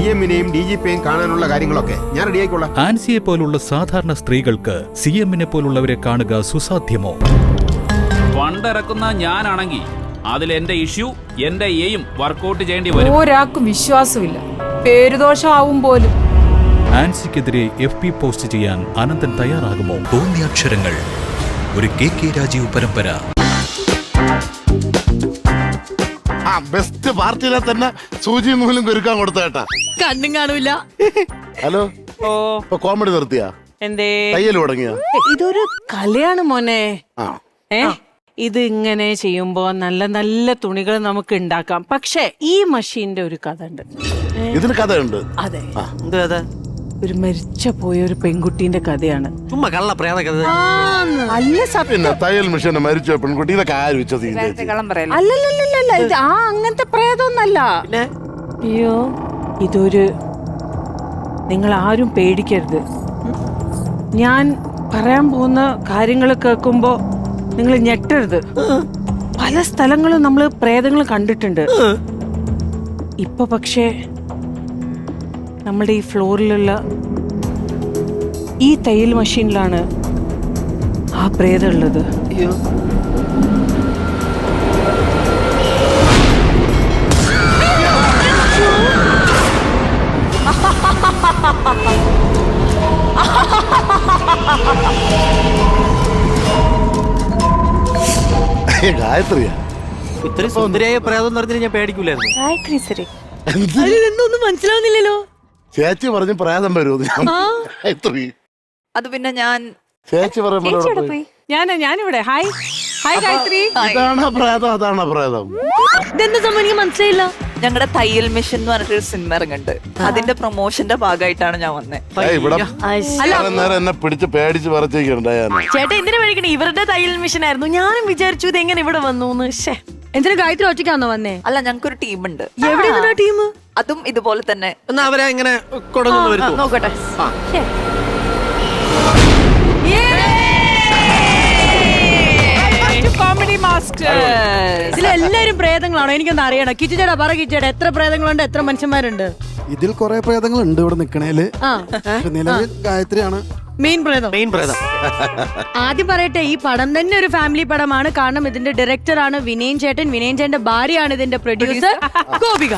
CM-നെയും DGP-യെയും കാണാനുള്ള കാര്യങ്ങളൊക്കെ ഞാൻ റെഡിയായിക്കൊള്ളാം. ആൻസിയെ പോലുള്ള സാധാരണ സ്ത്രീകൾക്ക് CM-നെ പോലുള്ളവരെ കാണുക സുസാധ്യമോ? ഫണ്ടിറക്കുന്ന ഞാനാണെങ്കിൽ അതിൽ എന്റെ ഇഷ്യൂ എന്റെ എയും വർക്കൗട്ട് ചെയ്യേണ്ടി വരും. ഒരാൾക്കും വിശ്വാസമില്ല, പേരുദോഷമാവും പോലും. ആൻസിക്കെതിരെ FB പോസ്റ്റ് ചെയ്യാൻ അനന്തൻ തയ്യാറാകുമോ? തോന്നിയ അക്ഷരങ്ങൾ, ഒരു KK രാജീവ് പരമ്പര. ബെസ്റ്റ് പാർട്ടിയിലെ തന്നെ സൂചി നൂലും കുരുക്കാൻ കൊടുത്ത കേട്ടാ. കണ്ണും കാണൂല. ഹലോ, ഇപ്പൊ കോമഡി നിർത്തിയാ? എന്തേ തയ്യൽ തുടങ്ങിയ? ഇതൊരു കലയാണ് മോനെ. ആ, ഇത് ഇങ്ങനെ ചെയ്യുമ്പോ നല്ല നല്ല തുണികൾ നമുക്ക് ഉണ്ടാക്കാം. പക്ഷെ ഈ മഷീന്റെ ഒരു കഥ ഉണ്ട്. ഇതിന് കഥയുണ്ട്. അതെ, എന്ത് കഥ? ഒരു മരിച്ച പോയ ഒരു പെൺകുട്ടീന്റെ കഥയാണ്. ചുമ്മാ കള്ള പ്രേത കഥ. അല്ല സത്യം. പിന്നെ തയ്യൽ മെഷീനെ മരിച്ച പെൺകുട്ടി, ഇതൊക്കെ ആര് വിശ്വസിക്കുന്നത്? അല്ലല്ലല്ല, ഇത് അങ്ങനത്തെ പ്രേതമൊന്നല്ല. അയ്യോ, ഇതൊരു, നിങ്ങൾ ആരും പേടിക്കരുത്. ഞാൻ പറയാൻ പോകുന്ന കാര്യങ്ങൾ കേൾക്കുമ്പോ നിങ്ങൾ ഞെട്ടരുത്. പല സ്ഥലങ്ങളും നമ്മൾ പ്രേതങ്ങൾ കണ്ടിട്ടുണ്ട്. ഇപ്പൊ പക്ഷേ നമ്മുടെ ഈ ഫ്ലോറിലുള്ള ഈ തയ്യൽ മെഷീനിലാണ് ആ പ്രേതം ഉള്ളത്. അയ്യോ, ഗായത്രിയാ? ഇത്രയും സുന്ദരിയായ പ്രേതം എന്ന് പറഞ്ഞാൽ ഞാൻ പേടിക്കൂലായിരുന്നു. എന്തൊന്നും മനസ്സിലാവുന്നില്ലല്ലോ. ചേച്ചി പറഞ്ഞ് പ്രേതം വരുമോ? ഗായത്രി, അത് പിന്നെ ഞാൻ ചേച്ചി പറയുമ്പോ ഞാനിവിടെ. Hi hi Gayathri. ഇതാണ് പ്രേതം, അതാണ് പ്രേതം. ഇതെന്താ സംഭവം എനിക്ക് മനസ്സിലായില്ല. ഞങ്ങളുടെ തയ്യൽ മിഷൻ എന്ന് പറഞ്ഞിട്ടൊരു സിനിമ ഇറങ്ങുന്നുണ്ട്. അതിന്റെ പ്രൊമോഷന്റെ ഭാഗമായിട്ടാണ് ഞാൻ വന്നത്. ഇവിടെ നേരം എന്നെ പിടിച്ച് പേടിച്ച് പറച്ചേക്കുണ്ടായാണ്. ചേട്ടാ എന്തിനാ മേടിക്കണേ? ഇവരുടെ തയ്യൽ മിഷൻ ആയിരുന്നു. ഞാനും വിചാരിച്ചു ഇത് എങ്ങനെ ഇവിടെ വന്നു. എന്തിനാ ഗായത്രി ഒറ്റയ്ക്കാന്നോ വന്നേ? അല്ല, ഞങ്ങൾക്കൊരു ടീമുണ്ട്. എവിടെയാണ് ടീം? അതും ഇതുപോലെ തന്നെ. എന്നാ അവരെ എങ്ങനെ കൊടുക്കുന്നു വരുന്നു നോക്കട്ടെ. Comedy master. ഇതിലെല്ലാരും പ്രേതങ്ങളാണോ? എനിക്കൊന്ന് അറിയണം. കിച്ചുചേട്ടാ പറ, കിച്ചുചേട്ടാ എത്ര പ്രേതങ്ങളുണ്ട്, എത്ര മനുഷ്യന്മാരുണ്ട്? ഇതിൽ കുറെ പ്രേതങ്ങളുണ്ട് ഇവിടെ നിക്കണേല്. നിലവിൽ ഗായത്രിയാണ് മെയിൻ പ്രേതം. ആദ്യം പറയട്ടെ, ഈ പടം തന്നെ ഒരു ഫാമിലി പടമാണ്. കാരണം ഇതിന്റെ ഡയറക്ടർ ആണ് വിനയൻ ചേട്ടൻ. വിനയൻ ചേട്ടന്റെ ഭാര്യയാണ് ഇതിന്റെ പ്രൊഡ്യൂസർ ഗോപിക.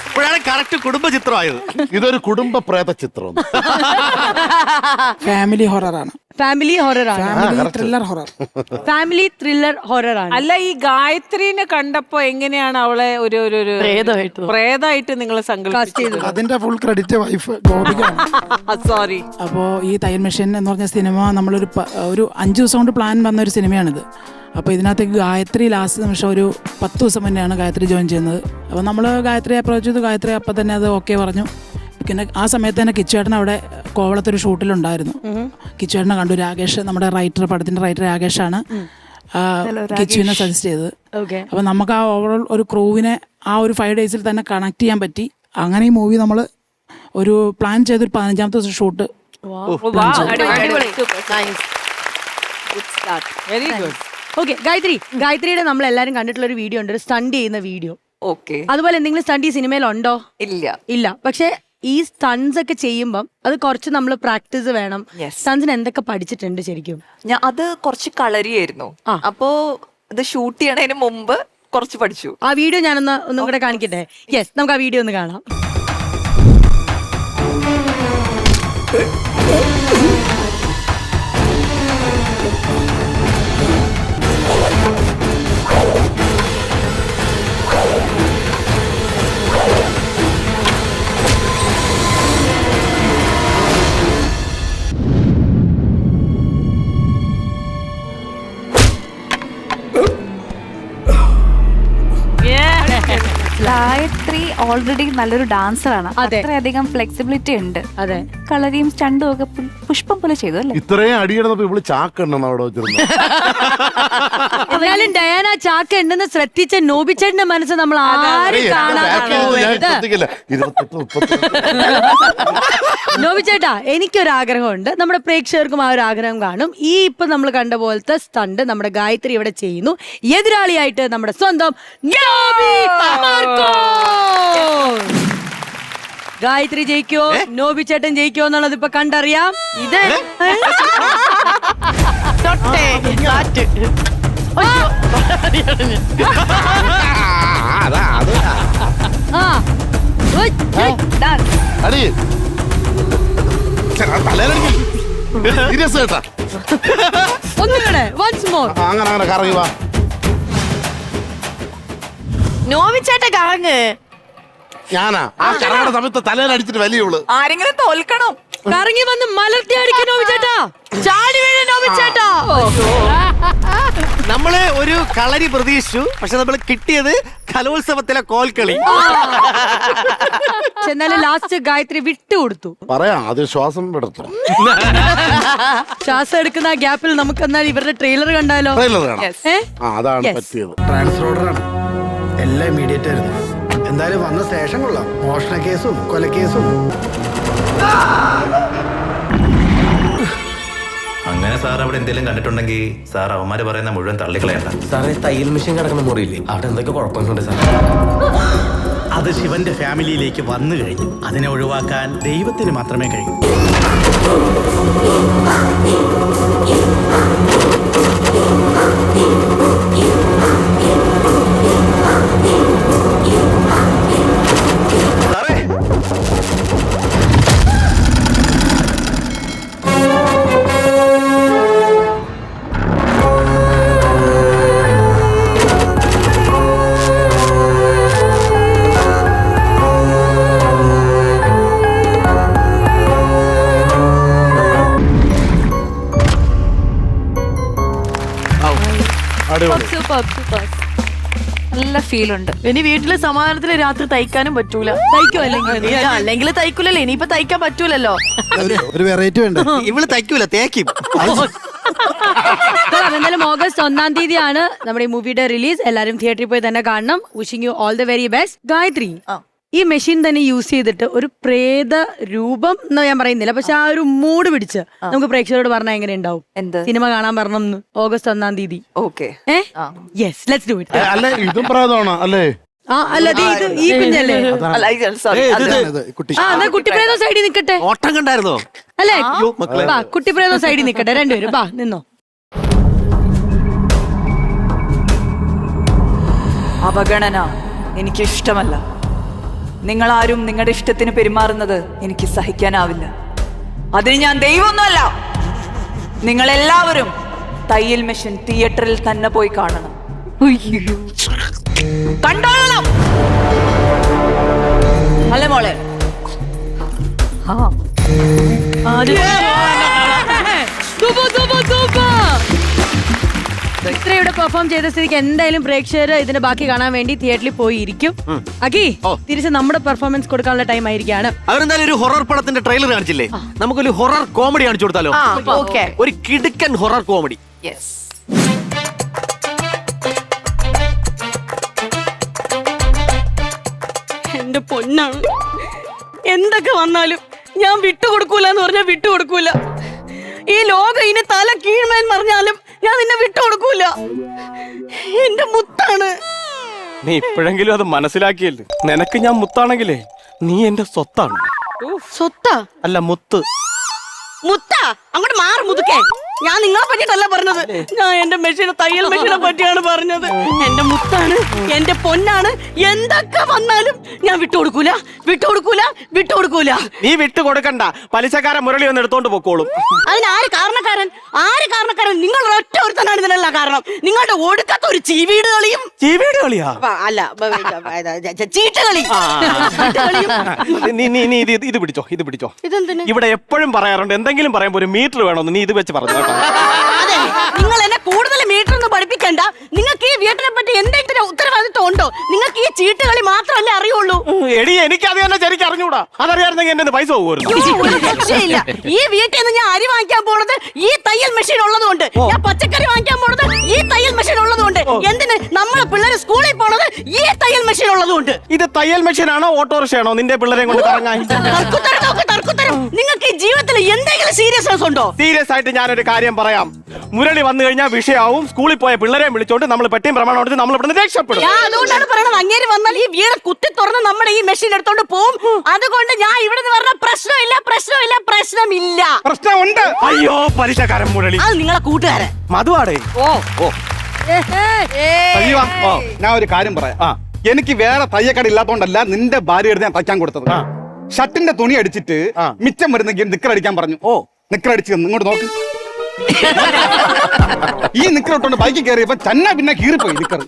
ഇപ്പോഴാണ് കറക്റ്റ് കുടുംബ ചിത്രമായത്. ഇതൊരു കുടുംബ പ്രേത ചിത്രം. ഫാമിലി ഹൊററാണ്. ഫാമിലി ഹൊററാണ്. Thriller horror. ഫാമിലി ത്രില്ലർ ഹൊററാണ്. അല്ല, ഈ ഗായത്രീനെ കണ്ടപ്പോ എങ്ങനെയാണ് അവളെ ഒരു പ്രേതമായിട്ട് നിങ്ങൾ സങ്കല്പിച്ചത്? അതിന്റെ ഫുൾ ക്രെഡിറ്റ് വൈഫ് ഗോപികയാണ്. സോറി. അപ്പോൾ ഈ തയ്യൽ മെഷീൻ എന്ന് പറഞ്ഞ സിനിമ നമ്മളൊരു 5 ദിവസം കൊണ്ട് പ്ലാൻ വന്ന ഒരു സിനിമയാണിത്. അപ്പോൾ ഇതിനകത്തേക്ക് ഗായത്രി ലാസ്റ്റ് നിമിഷം ഒരു 10 ദിവസം മുന്നെയാണ് ഗായത്രി ജോയിൻ ചെയ്യുന്നത്. അപ്പോൾ നമ്മൾ ഗായത്രിയെ അപ്രോച്ച് ചെയ്തു. ഗായത്രി അപ്പം തന്നെ അത് ഓക്കെ പറഞ്ഞു. പിന്നെ ആ സമയത്ത് തന്നെ കിച്ചുവേട്ടൻ അവിടെ കോവളത്തൊരു ഷൂട്ടിലുണ്ടായിരുന്നു. കിച്ചുവേട്ടനെ കണ്ടു. രാകേഷ്, നമ്മുടെ റൈറ്റർ, പടത്തിന്റെ റൈറ്റർ രാകേഷാണ് കിച്ചുവിനെ സജസ്റ്റ് ചെയ്തത്. അപ്പോൾ നമുക്ക് ആ ഓവറോൾ ഒരു ക്രൂവിനെ ആ ഒരു 5 ഡേയ്സിൽ തന്നെ കണക്ട് ചെയ്യാൻ പറ്റി. അങ്ങനെ ഈ മൂവി നമ്മൾ ഒരു പ്ലാൻ ചെയ്തൊരു 15ാമത്തെ ദിവസം ഷൂട്ട്. Very good. ഓക്കെ, ഗായത്രിയുടെ നമ്മൾ എല്ലാരും കണ്ടിട്ടുള്ള ഒരു വീഡിയോ ഉണ്ട്, ഒരു സ്റ്റണ്ട് ചെയ്യുന്ന വീഡിയോ. ഓക്കെ. അതുപോലെ എന്തെങ്കിലും സ്റ്റണ്ട് ഈ സിനിമയിലുണ്ടോ? ഇല്ല. പക്ഷെ ഈ സ്റ്റൺസ് ഒക്കെ ചെയ്യുമ്പം അത് കുറച്ച് നമ്മൾ പ്രാക്ടീസ് വേണം. സ്റ്റൺസിന് എന്തൊക്കെ പഠിച്ചിട്ടുണ്ട് ശരിക്കും? അത് കുറച്ച് കളരിയായിരുന്നു. അപ്പോ ഇത് ഷൂട്ട് ചെയ്യണതിന് മുമ്പ് കുറച്ച് പഠിച്ചു. ആ വീഡിയോ ഒന്നും കൂടെ കാണിക്കട്ടെ? യെസ്, നമുക്ക് ആ വീഡിയോ ഒന്ന് കാണാം. ഗായത്രി ഓൾറെഡി നല്ലൊരു ഡാൻസറാണ്. അത്രയധികം ഫ്ലെക്സിബിലിറ്റി ഉണ്ട്. അതെ, കളരിയും സ്റ്റണ്ടും ഒക്കെ പുഷ്പം പോലെ ചെയ്തു അല്ലേ? ഇത്രയും അടിയിടുന്നപ്പോ ഇവള് ചാക്കെണ്ണം അവിടെ വെച്ചിരുന്നു. എന്നാലും ഡയാന ചാക്ക ഉണ്ടെന്ന് ശ്രദ്ധിച്ച നോബിച്ചേട്ടന്റെ മനസ്സ് നമ്മൾ ആരും കാണാതെ. നോബിച്ചേട്ടാ, എനിക്കൊരാഗ്രഹമുണ്ട്, നമ്മുടെ പ്രേക്ഷകർക്കും ആ ഒരു ആഗ്രഹം കാണും. ഈ ഇപ്പൊ നമ്മൾ കണ്ട പോലത്തെ സ്റ്റണ്ട് നമ്മുടെ ഗായത്രി ഇവിടെ ചെയ്യുന്നു. എതിരാളിയായിട്ട് നമ്മുടെ സ്വന്തം നോബി മാർക്കോ. ഗായത്രി ജയിക്കോ നോബി ചേട്ടൻ ജയിക്കോ എന്നുള്ളത് ഇപ്പൊ കണ്ടറിയാം. ഇത് തൊട്ടേ കാറ്റ്. ആ ഉയ്, ഉയ്. അടി തലയിലടിക്കും സീരിയസ് കേട്ടാ. ഒന്നുകൂടെ once more. അങ്ങനെ കറങ്ങി വാ. നോവിച്ചേട്ട കറങ്ങ്. ഞാനാ ആ കറങ്ങുന്ന സമയത്ത് തലയിലടിച്ചിട്ട് വലിയുള്ളു. ആരെങ്കിലും തോൽക്കണം. കറങ്ങി വന്ന് മലർത്തി അടിക്കും നോബി ചേട്ടാ. ചാടി വീഴും നോബി ചേട്ടാ. നമ്മള് ഒരു കളരി പ്രതീക്ഷിച്ചു, പക്ഷെ നമ്മൾ കിട്ടിയത് കലോത്സവത്തിലെ കോൽക്കളി. എന്നാലും ലാസ്റ്റ് ഗായത്രി വിട്ടുകൊടുത്തു. പറയാം ആദ്യം ശ്വാസം എടുത്തു. ശ്വാസം എടുക്കുന്ന ആ ഗ്യാപ്പിൽ നമുക്ക് എന്നാൽ ഇവരുടെ ട്രെയിലർ കണ്ടാലോ? ട്രെയിലർ കാണാം. ഏ? ആ അതാണ് Yes. പറ്റിയത്. ട്രാൻസ്ഫർ ഓർഡറാണ്, എല്ലാം ഇമ്മീഡിയറ്റ് ആയിരുന്നു. എന്തായാലും വന്ന സ്റ്റേഷൻ കൊള്ളാം. മോഷണ കേസും കൊലക്കേസും. അങ്ങനെ സാർ അവിടെ എന്തെങ്കിലും കണ്ടിട്ടുണ്ടെങ്കിൽ സാർ അവന്മാര് പറയുന്ന മുഴുവൻ തള്ളിക്കളയണ്ട. സാറേ തയ്യൽ മെഷീൻ കിടക്കുന്ന മുറിയില്ലേ, അവിടെ എന്തൊക്കെ കുഴപ്പങ്ങളുണ്ട് സാർ. അത് ശിവന്റെ ഫാമിലിയിലേക്ക് വന്നു കഴിഞ്ഞു. അതിനെ ഒഴിവാക്കാൻ ദൈവത്തിന് മാത്രമേ കഴിയൂ. സൂപ്പർ സൂപ്പർ നല്ല ഫീൽ ഉണ്ട്. ഇനി വീട്ടില് സമാധാനത്തില് രാത്രി തയ്ക്കാനും പറ്റൂല. തയ്ക്കോ അല്ലെങ്കിൽ അല്ലെങ്കിൽ തയ്ക്കൂലല്ലോ. ഇനിയിപ്പൊ തയ്ക്കാൻ പറ്റൂലല്ലോ. ഒരു വെറൈറ്റി വേണ്ട. ഇവള് തയ്ക്കൂല, തേക്കും. എന്തായാലും ഓഗസ്റ്റ് 1-ാം തീയതിയാണ് നമ്മുടെ ഈ മൂവിയുടെ റിലീസ്. എല്ലാരും തിയേറ്ററിൽ പോയി തന്നെ കാണണം. Wishing you all the very best. Gayathri, ഈ മെഷീൻ തന്നെ യൂസ് ചെയ്തിട്ട് ഒരു പ്രേത രൂപം എന്ന് ഞാൻ പറയുന്നില്ല, പക്ഷെ ആ ഒരു മൂഡ് പിടിച്ച് നമുക്ക് പ്രേക്ഷകരോട് പറഞ്ഞാൽ എങ്ങനെ ഉണ്ടാവും? എന്ത് സിനിമ കാണാൻ പറഞ്ഞു ഓഗസ്റ്റ് 1-ാം തീയതി. Okay yes, let's do it. അല്ല ഇതും പ്രേതമാണോ? അല്ലേ ആ അല്ല ഇത് ഈ കുഞ്ഞല്ലേ? സോറി ആ എന്നാ കുട്ടിപ്രേതം സൈഡിൽ നിക്കട്ടെ. ഓട്ടം കണ്ടായിരുന്നോ? അല്ലേ ബാ കുട്ടിപ്രേതം സൈഡിൽ നിക്കട്ടെ. രണ്ടുപേരും ബാ നിന്നോ. അവഗണന എനിക്കിഷ്ടമല്ല. നിങ്ങളാരും നിങ്ങളുടെ ഇഷ്ടത്തിന് പെരുമാറുന്നത് എനിക്ക് സഹിക്കാനാവില്ല. അതിന് ഞാൻ ദൈവമൊന്നുമല്ല. നിങ്ങളെല്ലാവരും തയ്യൽ മെഷീൻ തിയേറ്ററിൽ തന്നെ പോയി കാണണം. കണ്ടോളണം അല്ലേ മോളെ? ഇത്രയുടെ പെർഫോം ചെയ്ത സ്ഥിതിക്ക് എന്തായാലും പ്രേക്ഷകർ ഇതിന്റെ ബാക്കി കാണാൻ വേണ്ടി തിയേറ്ററിൽ പോയിരിക്കും. അക്കി തിരിച്ച് നമ്മുടെ പെർഫോമൻസ് കൊടുക്കാനുള്ള ടൈം ആയിരിക്കാണ്. അവരെന്തായാലും ഒരു ഹൊറർ പടത്തിന്റെ ട്രെയിലർ കാണിച്ചില്ലേ, നമുക്കൊരു ഹൊറർ കോമഡി കാണിച്ചു കൊടുത്താലോ? ഒരു കിടുക്കൻ ഹൊറർ കോമഡി. യെസ്. എന്റെ പൊന്നാണ്, എന്തൊക്കെ വന്നാലും ഞാൻ വിട്ടുകൊടുക്കൂല എന്ന് പറഞ്ഞാൽ വിട്ടുകൊടുക്കൂല. ഈ ലോകം ഇനി തല കീഴ്മേൻ പറഞ്ഞാലും ഞാൻ നിന്നെ വിട്ടുകൊടുക്കൂല. എന്റെ മുത്താണ്. നീ ഇപ്പോഴെങ്കിലും അത് മനസ്സിലാക്കിയല്ലേ? നിനക്ക് ഞാൻ മുത്താണെങ്കിലേ നീ എന്റെ സ്വത്താണ്. സ്വത്താ അല്ല മുത്ത്. മുത്താ അങ്ങോട്ട് മാറി മുതുക്കേ. ഞാൻ നിങ്ങളെ പറ്റിട്ടല്ല പറഞ്ഞത്, ഞാൻ എന്റെ മെഷീനെ തയ്യൽ മെഷീനെ പറ്റിയാണ് പറഞ്ഞത്. എന്റെ മുത്താണ്, എന്റെ പൊന്നാണ്. എന്തൊക്കെ വന്നാലും ഞാൻ വിട്ടുകൊടുക്കൂല, വിട്ടുകൊടുക്കൂല, വിട്ടുകൊടുക്കൂല. നീ വിട്ടു കൊടുക്കണ്ട, പലിശക്കാരൻ മുരളി ഒന്ന് എടുത്തോണ്ട് പൊക്കോളും. അതിനാര് കാരണക്കാരൻ? ആര് കാരണക്കാരൻ? നിങ്ങൾ ഒറ്റ ഒരുത്തനാണ് ഇതിനെല്ലാം കാരണം. നിങ്ങളുടെ ഒടുക്കത്ത ഒരു ചീവീട് കളിയും. ചീവീട് കളിയാ? അല്ല ചീട്ടുകളി. നീ ഇത് പിടിച്ചോ, ഇത് പിടിച്ചോ. ഇതെന്തിന്? ഇവിടെ എപ്പോഴും പറയാറുണ്ട് എന്തെങ്കിലും പറയുമ്പോ ഒരു മീറ്റർ വേണമെന്ന്. നീ ഇത് വെച്ച് പറഞ്ഞു കേട്ടോ. അതെ, നിങ്ങൾ എന്നെ കൂടുതൽ മീറ്റർ ഒന്നും പഠിപ്പിക്കണ്ട. നിങ്ങൾക്ക് ഈ വീട്ടിനെ പറ്റി എന്തെങ്കിലും ഉത്തരവാദിത്വം ഉണ്ടോ? നിങ്ങൾക്ക് ഈ ചീട്ടുകളി മാത്രമല്ലേ അറിയുള്ളൂ. എടി എനിക്ക് അത് തന്നെ ശരിക്കും അറിഞ്ഞൂടാ. അതറിയാമെങ്കിൽ എന്റെ പൈസ പോകുമായിരുന്നു. ഈ വീട്ടിൽ നിന്ന് ഞാൻ അരി വാങ്ങിക്കാൻ പോണത് ഈ തയ്യൽ മെഷീൻ ഉള്ളതുകൊണ്ട്, ഞാൻ പച്ചക്കറി വാങ്ങിക്കാൻ പോണത് ഈ തയ്യൽ മെഷീൻ ഉള്ളതുകൊണ്ട്, എന്തിന് നമ്മളെ പിള്ളേർ സ്കൂളിൽ പോണത് ഈ തയ്യൽ മെഷീൻ ഉള്ളതുകൊണ്ട്. ഇത് തയ്യൽ മെഷീൻ ആണോ ഓട്ടോറിക്ഷ ആണോ നിന്റെ പിള്ളേരെ കൊണ്ട് കറങ്ങാൻ? തർക്കുത്തരം. നിങ്ങൾക്ക് ഈ ജീവിതത്തിൽ എന്തെങ്കിലും സീരിയസ്നെസ് ഉണ്ടോ? സീരിയസ് ആയിട്ട് ഞാനൊരു കാര്യം പറയാം. മുരളി വന്നു കഴിഞ്ഞാൽ വിഷയാവും. സ്കൂളിൽ പോയ പിള്ളേരെ വിളിച്ചോണ്ട് നമ്മൾ പെട്ടിയും പ്രമാണം എടുത്ത് നമ്മൾ ഇവിടുന്ന് രക്ഷപ്പെടും. ഞാൻ അതുകൊണ്ടാണ് പറയണത്, അങ്ങേര് വന്നാൽ ഈ വീട് കുത്തി തുറന്ന് നമ്മുടെ ഈ മെഷീൻ എടുത്തോണ്ട് പോവും. അതുകൊണ്ട് ഞാൻ ഇവിടുന്ന് പറഞ്ഞ പ്രശ്നമില്ല. പ്രശ്നമുണ്ട്. അയ്യോ പലിശക്കാരൻ മുരളി. അത് നിങ്ങളെ കൂട്ടുകാരൻ മധുവാടേ. സജീവ, ഞാൻ ഒരു കാര്യം പറയാം. എനിക്ക് വേറെ തയ്യക്കട ഇല്ലാത്തോണ്ടല്ല നിന്റെ ഭാര്യ എടുത്ത് ഞാൻ തയ്ക്കാൻ കൊടുത്തത്. ഷർട്ടിന്റെ തുണി അടിച്ചിട്ട് മിച്ചം വരുന്നെങ്കിൽ നിക്കർ അടിക്കാൻ പറഞ്ഞു. നിക്കർ അടിച്ച് ഇങ്ങോട്ട് നോക്ക്. ഈ നിക്കർ ഇട്ടോണ്ട് ബൈക്കിൽ കയറിയപ്പോ ചന്ന പിന്നെ കീറിപ്പോയി നിക്കർ.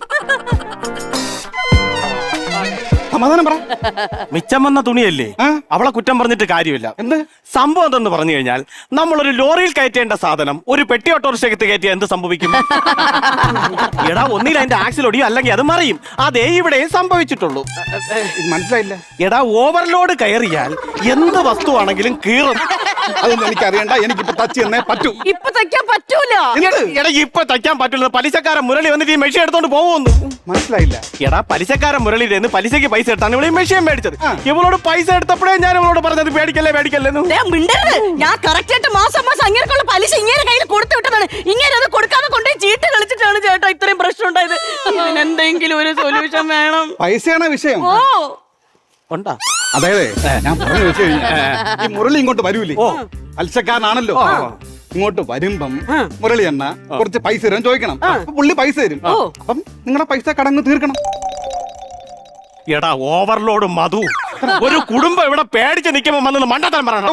സമാധാനം പറ. മിച്ചം വന്ന തുണിയല്ലേ, അവളെ കുറ്റം പറഞ്ഞിട്ട് കാര്യമില്ല. എന്ത് സംഭവം എന്തെന്ന് പറഞ്ഞു കഴിഞ്ഞാൽ നമ്മളൊരു ലോറിയിൽ കയറ്റേണ്ട സാധനം ഒരു പെട്ടി ഓട്ടോറിക്ഷയ്ക്ക് കയറ്റിയാൽ എന്ത് സംഭവിക്കും? എടാ, ഒന്നിൽ അതിന്റെ ആക്സിൽ ഒടിയും, അല്ലെങ്കിൽ അത് മറിയും. അതേ ഇവിടെ സംഭവിച്ചിട്ടുള്ളൂ. മനസ്സിലായില്ല. എടാ, ഓവർലോഡ് കയറിയാൽ എന്ത് വസ്തുവാണെങ്കിലും കീറും. അതൊന്നും എനിക്കറിയണ്ട. എനിക്കിപ്പോ തച്ച് തന്നേ പറ്റൂ. ഇപ്പൊ തയ്ക്കാൻ പറ്റൂല. എടാ, ഇപ്പൊ തയ്ക്കാൻ പറ്റില്ല. പലിശക്കാരൻ മുരളി വന്നിട്ട് ഈ മെഷീൻ എടുത്തോണ്ട് പോകുന്നു. മനസ്സിലായില്ല. എടാ, പലിശക്കാരൻ മുരളിയിൽ നിന്ന് പലിശക്ക് പൈസ എടുത്താണ് ഇവിടെ ഈ മെഷീൻ മേടിച്ചത്. ഇവളോട് പൈസ എടുത്തപ്പോഴേ ഞാൻ ഇവളോട് പറഞ്ഞത് പേടിക്കല്ലെന്ന്. ഞാൻ കറക്റ്റ് ആയിട്ട് മാസം അങ്ങനെയുള്ള പലിശ ഇങ്ങനെ കയ്യിൽ കൊടുത്തു വിട്ടതാണ്. ഇങ്ങനെ അത് കൊടുക്കാതെ കൊണ്ടേ ചീട്ട് കളിച്ചിട്ടാണ് ചേട്ടാ ഇത്രയും പ്രശ്നം ഉണ്ടായത്. എന്തെങ്കിലും ഒരു സൊല്യൂഷൻ വേണം. പൈസയാണ് വിഷയം. ഉണ്ടാ. അതായത് ഞാൻ പറഞ്ഞു വെച്ച് കഴിഞ്ഞാൽ ഈ മുരളി ഇങ്ങോട്ട് വരൂലേ, പലിശക്കാരനാണല്ലോ. ഇങ്ങോട്ട് വരുമ്പം മുരളി എണ്ണ കുറച്ച് പൈസ തരാൻ ചോദിക്കണം. അപ്പൊ പുള്ളി പൈസ തരും. അപ്പം നിങ്ങളുടെ പൈസ കടങ്ങ് തീർക്കണം. എടാ, ഓവർലോഡ് മധു, ഒരു കുടുംബം ഇവിടെ പേടിച്ച് നിൽക്കുമ്പോ വന്ന് മണ്ടത്തരം പറയണം.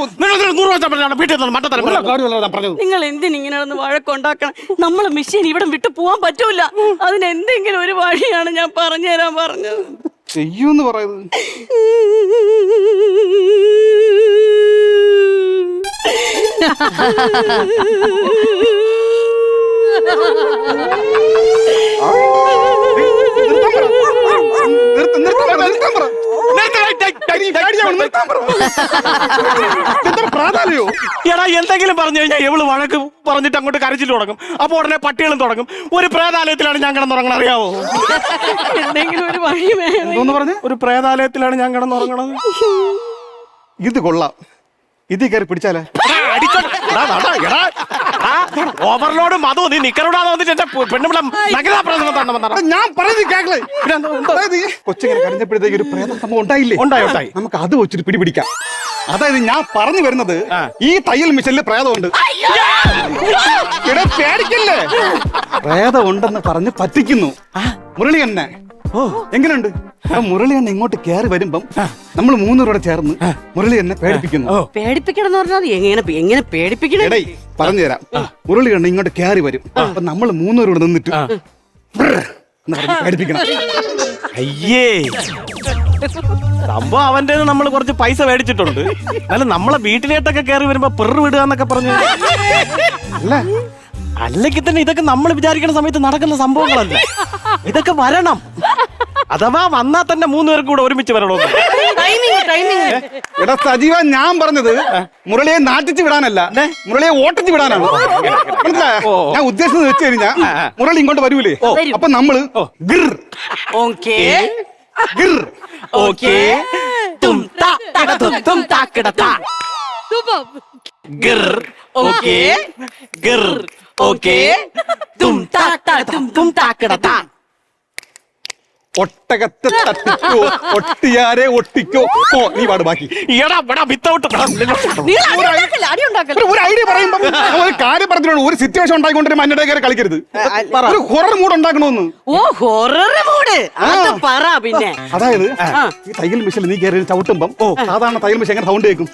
നിങ്ങൾ എന്തിനിങ്ങനെ വഴക്കുണ്ടാക്കണം? നമ്മളെ മെഷീൻ ഇവിടെ വിട്ടു പോവാൻ പറ്റൂല. അതിന് എന്തെങ്കിലും ഒരു വഴിയാണ് ഞാൻ പറഞ്ഞുതരാൻ പറഞ്ഞത്. ചെയ്യൂന്ന് പറയുന്നത്. എടാ, എന്തെങ്കിലും പറഞ്ഞു കഴിഞ്ഞാൽ ഇവള് വഴക്ക് പറഞ്ഞിട്ട് അങ്ങോട്ട് കരച്ചിട്ട് തുടങ്ങും. അപ്പൊ ഉടനെ പട്ടികളും തുടങ്ങും. ഒരു പ്രേതാലയത്തിലാണ് ഞാൻ കിടന്നുറങ്ങണം, അറിയാവോ? എന്തെങ്കിലും ഒരു വഴി എന്തോന്ന് പറഞ്ഞു? ഒരു പ്രേതാലയത്തിലാണ് ഞാൻ കിടന്നുറങ്ങണത്. ഇത് കൊള്ളാം. ഇതിൽ കയറി പിടിച്ചാലേ ഓവർലോഡ് മധു, നീ നിക്കറോടാന്ന് വന്നിട്ട് എന്റെ പെണ്ണുപിള്ള ഞാൻ പറയുന്നത് കേൾക്കലേ. കൊച്ചിങ്ങനെ കരഞ്ഞപ്പോഴത്തേക്ക് ഒരു പ്രേത സംഭവം ഉണ്ടായില്ലേ? ഉണ്ടായി. നമുക്ക് അത് വെച്ചിട്ട് പിടിപിടിക്കാം. അതായത് ഞാൻ പറഞ്ഞു വരുന്നത്, ഈ തയ്യൽ മിഷനിൽ പ്രേതമുണ്ട്. പേടിക്കല്ലേ, പ്രേതം ഉണ്ടെന്ന് പറഞ്ഞ് പറ്റിക്കുന്നു മുരളി എന്നെ. എങ്ങനെയുണ്ട്? മുരളി എന്നെ ഇങ്ങോട്ട് കയറി വരുമ്പം നമ്മൾ മൂന്നുപേരോടെ ചേർന്ന് മുരളി എന്നെ പേടിപ്പിക്കുന്നു. പേടിപ്പിക്കണം എന്ന് പറഞ്ഞാൽ എങ്ങനെ പേടിപ്പിക്കണം? പറഞ്ഞു തരാം. മുരളി എണ്ണ ഇങ്ങോട്ട് കയറി വരും. അപ്പൊ നമ്മൾ മൂന്നുപേരോട് നിന്നിട്ട് പേടിപ്പിക്കണം. അയ്യേ, സംഭവം അവന്റെ നമ്മൾ കുറച്ച് പൈസ മേടിച്ചിട്ടുണ്ട്. അല്ല, നമ്മളെ വീട്ടിലേട്ടൊക്കെ കയറി വരുമ്പോ പെറു വിടുക എന്നൊക്കെ പറഞ്ഞു. അല്ലെങ്കിൽ തന്നെ ഇതൊക്കെ നമ്മൾ വിചാരിക്കുന്ന സമയത്ത് നടക്കുന്ന സംഭവങ്ങളല്ല. ഇതൊക്കെ വരണം. അഥവാ വന്നാൽ തന്നെ മൂന്നുപേർക്കും കൂടെ ഒരുമിച്ച് വരണോ? എടാ സജീവ, ഞാൻ പറഞ്ഞത് മുരളിയെ നാട്ടിച്ച് വിടാനല്ല, മുരളിയെ ഓട്ടിച്ച് വിടാനാണ്. മനസ്സിലായോ? ഞാൻ ഉദ്ദേശിച്ചത് വെച്ച് കഴിഞ്ഞാ മുരളി ഇങ്ങോട്ട് വരൂലേ, അപ്പൊ നമ്മള് ഗിർ ഓക്കേ ഗിർ ഓക്കേ തും താ തും തും താക്കട താ ഗിർ ഓക്കേ ഗിർ ഓക്കേ തും താ തും തും താക്കട താ. ഒട്ടകത്തെ തട്ടിക്കോ, ഒട്ടിയാരെ ഒട്ടിക്കോ. നീ പാട് ബാക്കി. ഒരു ഐഡിയ പറയുമ്പോ ഒരു കാര്യം പറഞ്ഞിട്ടുണ്ട്. ഒരു സിറ്റുവേഷൻ ഉണ്ടായിക്കൊണ്ടിരുമ്പോ അന്നടെ കയറി കളിക്കരുത്. ഒരു ഹൊറർ മൂഡ് ഉണ്ടാക്കണമെന്ന്. ഓ, ഹൊറർ മൂഡ് പറ. പിന്നെ അതായത് ഈ തയ്യൽ മിഷനിൽ നീ കയറി ചവിട്ടുമ്പം സാധാരണ തയ്യൽ മിഷൻ എങ്ങനെ സൗണ്ട് കേൾക്കും?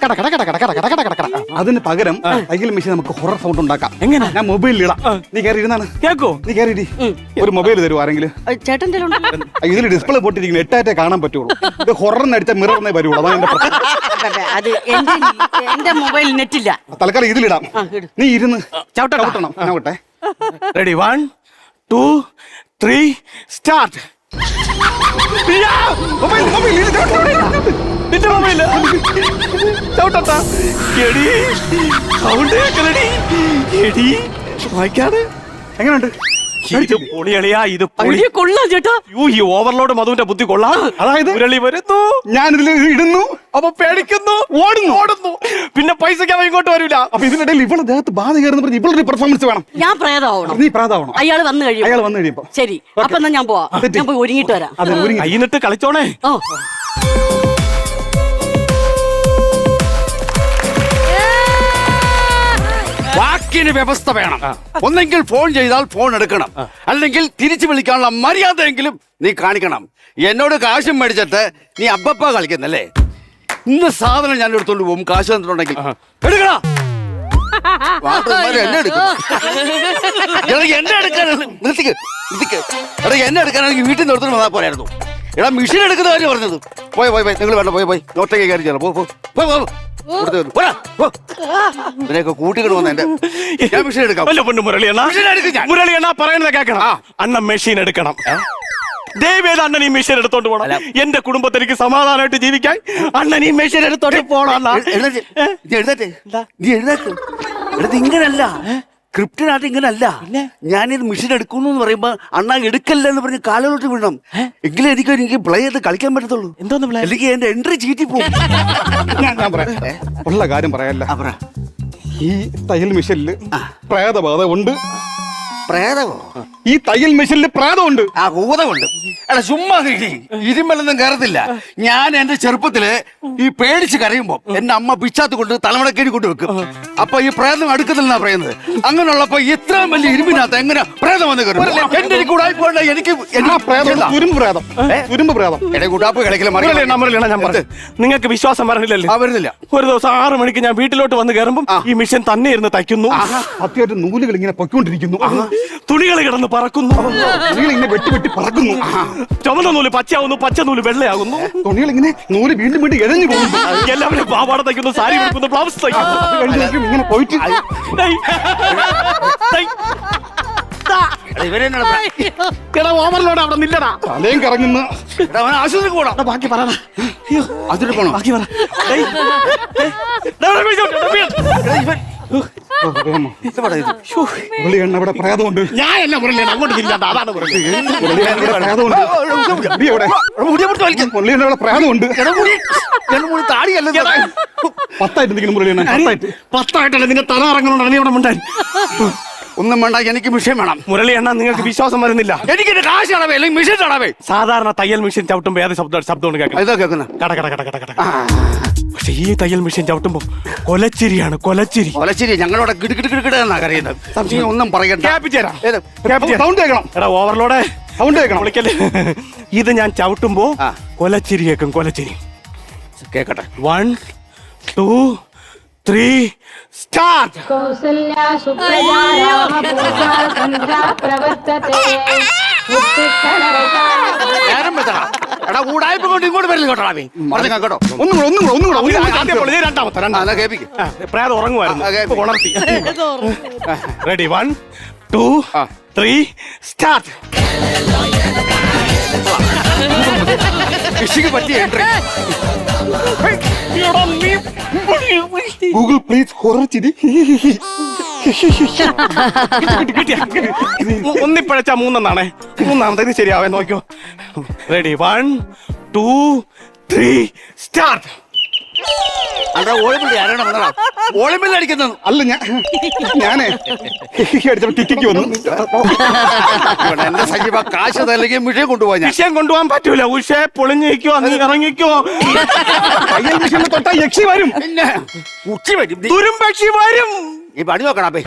അതിന് പകരം തയ്യൽ മിഷൻ നമുക്ക് ഹൊറർ സൗണ്ട് ഉണ്ടാക്കാം. എങ്ങനെ? ഞാൻ മൊബൈലിൽ ഇടാം. നീ കയറി ഇരുന്നാണ് കേൾക്കോ? നീ കയറി ഒരു മൊബൈൽ തരുമോ ആരെങ്കിലും? ചേട്ടൻ ഇതിൽ ഡിസ്പ്ലേ പൊട്ടിരിക്കുന്ന 8 കാണാൻ പറ്റുള്ളൂ. ഇത് ഹൊററിന് അടിച്ച മിററിനെ വരുള്ളൂ. അതാണ് എന്റെ പ്രശ്നം. എന്റെ മൊബൈൽ നെറ്റില്ല. തൽക്കാലം ഇതിലിടാം. നീ ഇരുന്ന് ചവിട്ടണം. നോട്ടെ. Ready, 1 2 3 start. എങ്ങനെയുണ്ട്? ഇത് പൊളിയളിയാ, ഇത് പൊളി. ഐഡിയ കൊള്ളാം ചേട്ടാ. ഈ ഓവർലോഡ് മധുവിന്റെ ബുദ്ധി കൊള്ളാം. അതായത് മുരളി വരുന്നു, ഞാനിതിൽ ഇടുന്നു, അപ്പൊ പേടിക്കുന്നു, ഓടുന്നു. പിന്നെ പൈസക്ക് അവൻ ഇങ്ങോട്ട് വരൂല. അപ്പൊ ഇതിനിടയിൽ ഇവളെ ദേഹത്ത് ബാധ കയറുന്ന പറഞ്ഞ് ഇവളൊരു പെർഫോമൻസ് വേണം. ഞാൻ പ്രേതമാവണം. നീ പ്രാതാവണം. അയാൾ വന്നു കഴിയുമ്പോ ശരി. അപ്പൊ എന്നാ ഞാൻ പോവാ. ഞാൻ പോയി ഒരുങ്ങിട്ട് വരാം. അതെ, ഒരുങ്ങി. കൈന്നിട്ട് കളിച്ചോണേ. വാക്കിന് വ്യവസ്ഥ വേണം. ഒന്നെങ്കിൽ ഫോൺ ചെയ്താൽ ഫോൺ എടുക്കണം, അല്ലെങ്കിൽ തിരിച്ചു വിളിക്കാനുള്ള മര്യാദയെങ്കിലും നീ കാണിക്കണം. എന്നോട് കാശും മേടിച്ചിട്ട് നീ അപ്പപ്പ കളിക്കുന്നല്ലേ? ഇന്ന് സാധനം ഞാൻ എടുത്തോണ്ട് പോകും, കാശ് തന്നിട്ടുണ്ടെങ്കിൽ എടുക്കണ. എന്നെ എടുക്കാനാണെങ്കിൽ വീട്ടിൽ നിന്ന് എടുത്തോണ്ട് വന്നാൽ പോരായിരുന്നു. എടാ മെഷീൻ എടുക്കുന്ന കാര്യം പറഞ്ഞത്. പോയി നിങ്ങൾ വേണ്ട, പോയി ഒറ്റയ്ക്ക് കയറി ചെല്ലാം. ഇതിനെയൊക്കെ കൂട്ടിക്കൊണ്ട് വന്ന എന്റെ ഞാൻ മെഷീൻ എടുക്കാം. മുരളിയണ്ണ പറയുന്നത് കേൾക്കണം. അണ്ണൻ മെഷീൻ എടുക്കണം. ദയവേത് അണ്ണൻ ഈ മെഷീൻ എടുത്തോണ്ട് പോണം. എന്റെ കുടുംബത്തിലേക്ക് സമാധാനമായിട്ട് ജീവിക്കാൻ അണ്ണൻ ഈ മെഷീൻ എടുത്തോണ്ട് പോണം. ഇങ്ങനല്ല, ക്രിപ്റ്റനായിട്ട് ഇങ്ങനല്ല. ഞാനിത് മെഷീൻ എടുക്കുന്നു എന്ന് പറയുമ്പോ അണ്ണാ എടുക്കല്ല എന്ന് പറഞ്ഞ് കാലുകളോട്ട് വിടണം. എങ്കിലും എനിക്ക് പ്ലേ ചെയ്ത് കളിക്കാൻ പറ്റത്തുള്ളൂ. എന്തോന്ന് അല്ലെങ്കിൽ എന്റെ എൻട്രി ചീറ്റി പോകും. ഞാൻ പറയാം, ഉള്ള കാര്യം പറയാല്ല. ഈ തയ്യൽ മെഷീനിൽ പ്രേതബാധ ഉണ്ട്. പ്രേതമോ? ഈ തയ്യൽ മെഷീനിൽ പ്രേതമുണ്ട്. ആ ഭൂതമുണ്ട്. എടാ ചുമ്മാ ഇരുമ്പലൊന്നും കയറത്തില്ല. ഞാൻ എന്റെ ചെറുപ്പത്തില് ഈ പേടിച്ച് കരയുമ്പോ എന്റെ അമ്മ പിച്ചാത്ത് കൊണ്ട് തലമുടക്കേടി കൊണ്ട് വെക്കും. അപ്പൊ ഈ പ്രേതം അടുക്കത്തില്ലെന്നാ പറയുന്നത്. അങ്ങനെയുള്ളപ്പോ ഇത്രയും വലിയ ഇരുമ്പിനകത്ത് എങ്ങനെ പ്രേതം വന്ന് കയറും? എന്റെ കൂടായ്പോണ്ട എനിക്ക് എന്റെ കൂട്ടാപ്പ് കളിക്കല. നിങ്ങൾക്ക് വിശ്വാസം പറഞ്ഞില്ലല്ലേ? വരുന്നില്ല. ഒരു ദിവസം 6 മണിക്ക് ഞാൻ വീട്ടിലോട്ട് വന്ന് കയറുമ്പോ ഈ മെഷീൻ തന്നെ ഇരുന്ന് തയ്ക്കുന്നു. അത്യാവശ്യം നൂലുകൾ ഇങ്ങനെ പൊയ്ക്കൊണ്ടിരിക്കുന്നു. തുണികൾ കിടന്ന് പറക്കുന്നു. തുണികൾ ഇങ്ങനെ വെട്ടി പറക്കുന്നു. ചുമന്ന നൂല് പച്ചയാവുന്നു, പച്ച നൂല് വെള്ളയാകുന്നു. തുണികൾ ഇങ്ങനെ നൂല് വീണ്ടും എഴഞ്ഞു പോകുന്നു. എല്ലാവരും പാവാട തയ്ക്കുന്നു, സാരി വെക്കുന്നു, ബ്ലൗസ് തയ്ക്കുന്നു. ഇങ്ങനെ പോയിട്ട് ഓവർലോഡ് അവിടെ നില്ലടാ. തലയും കറങ്ങുന്ന ആശുപത്രിക്ക് പോടാ. ബാക്കി പറ. അതിന് പോണോ? ബാക്കി പറ. ഇവിടെ പ്രേതമുണ്ട്. ഞാൻ എന്നെ മുരളിയാണ് അങ്ങോട്ട് ഇല്ലാണ്ട്. അതാണ് പ്രേതമുണ്ട്. താടിയല്ല 10 മുരളിയാണ്. 10 നിന്റെ തല ഇറങ്ങണോ? നീ അവിടെ ഉണ്ടായി. ഒന്നും വേണ്ട, എനിക്ക് മിഷൻ വേണം. മുരളി അണ്ണ, നിങ്ങൾക്ക് വിശ്വാസം വരുന്നില്ല. എനിക്ക് കാശ് അടവേ അല്ലെങ്കിൽ മിഷൻ അടവേ. സാധാരണ തയ്യൽ മെഷീൻ ചവിട്ടുമ്പോ ഏത് ശബ്ദമാണ് കേൾക്കുന്നത്? ഇതാ കേൾക്കുന്ന കട കട കട കട കട. പക്ഷെ ഈ തയ്യൽ മെഷീൻ ചവിട്ടുമ്പോ കൊലച്ചിരിയാണ്. കൊലച്ചിരി ഞങ്ങളോട് കിടുകിടുകിടുകിടാ കറിയുന്നത്. സംശയം ഒന്നും പറയണ്ട. സൗണ്ട് കേൾക്കണം. എടാ ഓവർലോഡ് സൗണ്ട് കേൾക്കണം. വിളിക്കല്ലേ. ഇത് ഞാൻ ചവിട്ടുമ്പോ കൊലച്ചിരി കേൾക്കും. കൊലച്ചിരി കേക്കട്ടെ. 1 2 3 സ്റ്റാർട്ട്. എടാ കൂടായ്പ കൊണ്ട് ഇങ്ങോട്ട് വരുന്നു കേട്ടോ. കേട്ടോ പ്രേതം ഉറങ്ങുമായിരുന്നു, ഉണർത്തി. Ready 1 2 3 start. കൃഷിക്ക് പറ്റിയ എൻട്രി. ഗൂഗിൾ പ്ലീസ് ഹൊറർ ചിരി. ഒന്നിപ്പഴച്ച 3 മൂന്നാമത്തെ ശരിയാവേ നോക്കിയോ. Ready 1 2 3 start. അടിക്കുന്നത് അല്ല, ഞാനേ ടിക്കിക്ക് വന്നു. എന്റെ സജീവ കാശ് തല്ലെങ്കിൽ മിഷൻ കൊണ്ടുപോകാൻ. മിഷൻ കൊണ്ടുപോകാൻ പറ്റൂല. ഉഷേ പൊളിഞ്ഞിരിക്കോ, നീ ഇറങ്ങിക്കോ. തയ്യൽ മിഷനിൽ തൊട്ടാ യക്ഷി വരും. പിന്നെ ഉച്ചി വരും, തുരുമ്പക്ഷി വരും. ഈ പണി നോക്കണം. അപ്പേ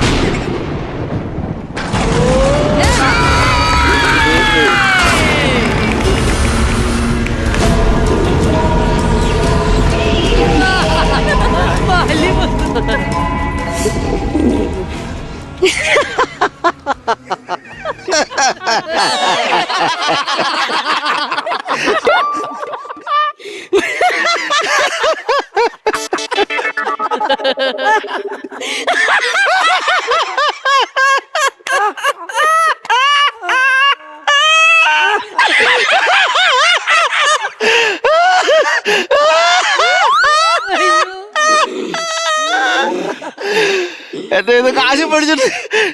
എന്റെ ഇത് കാശ് മേടിച്ചിട്ട്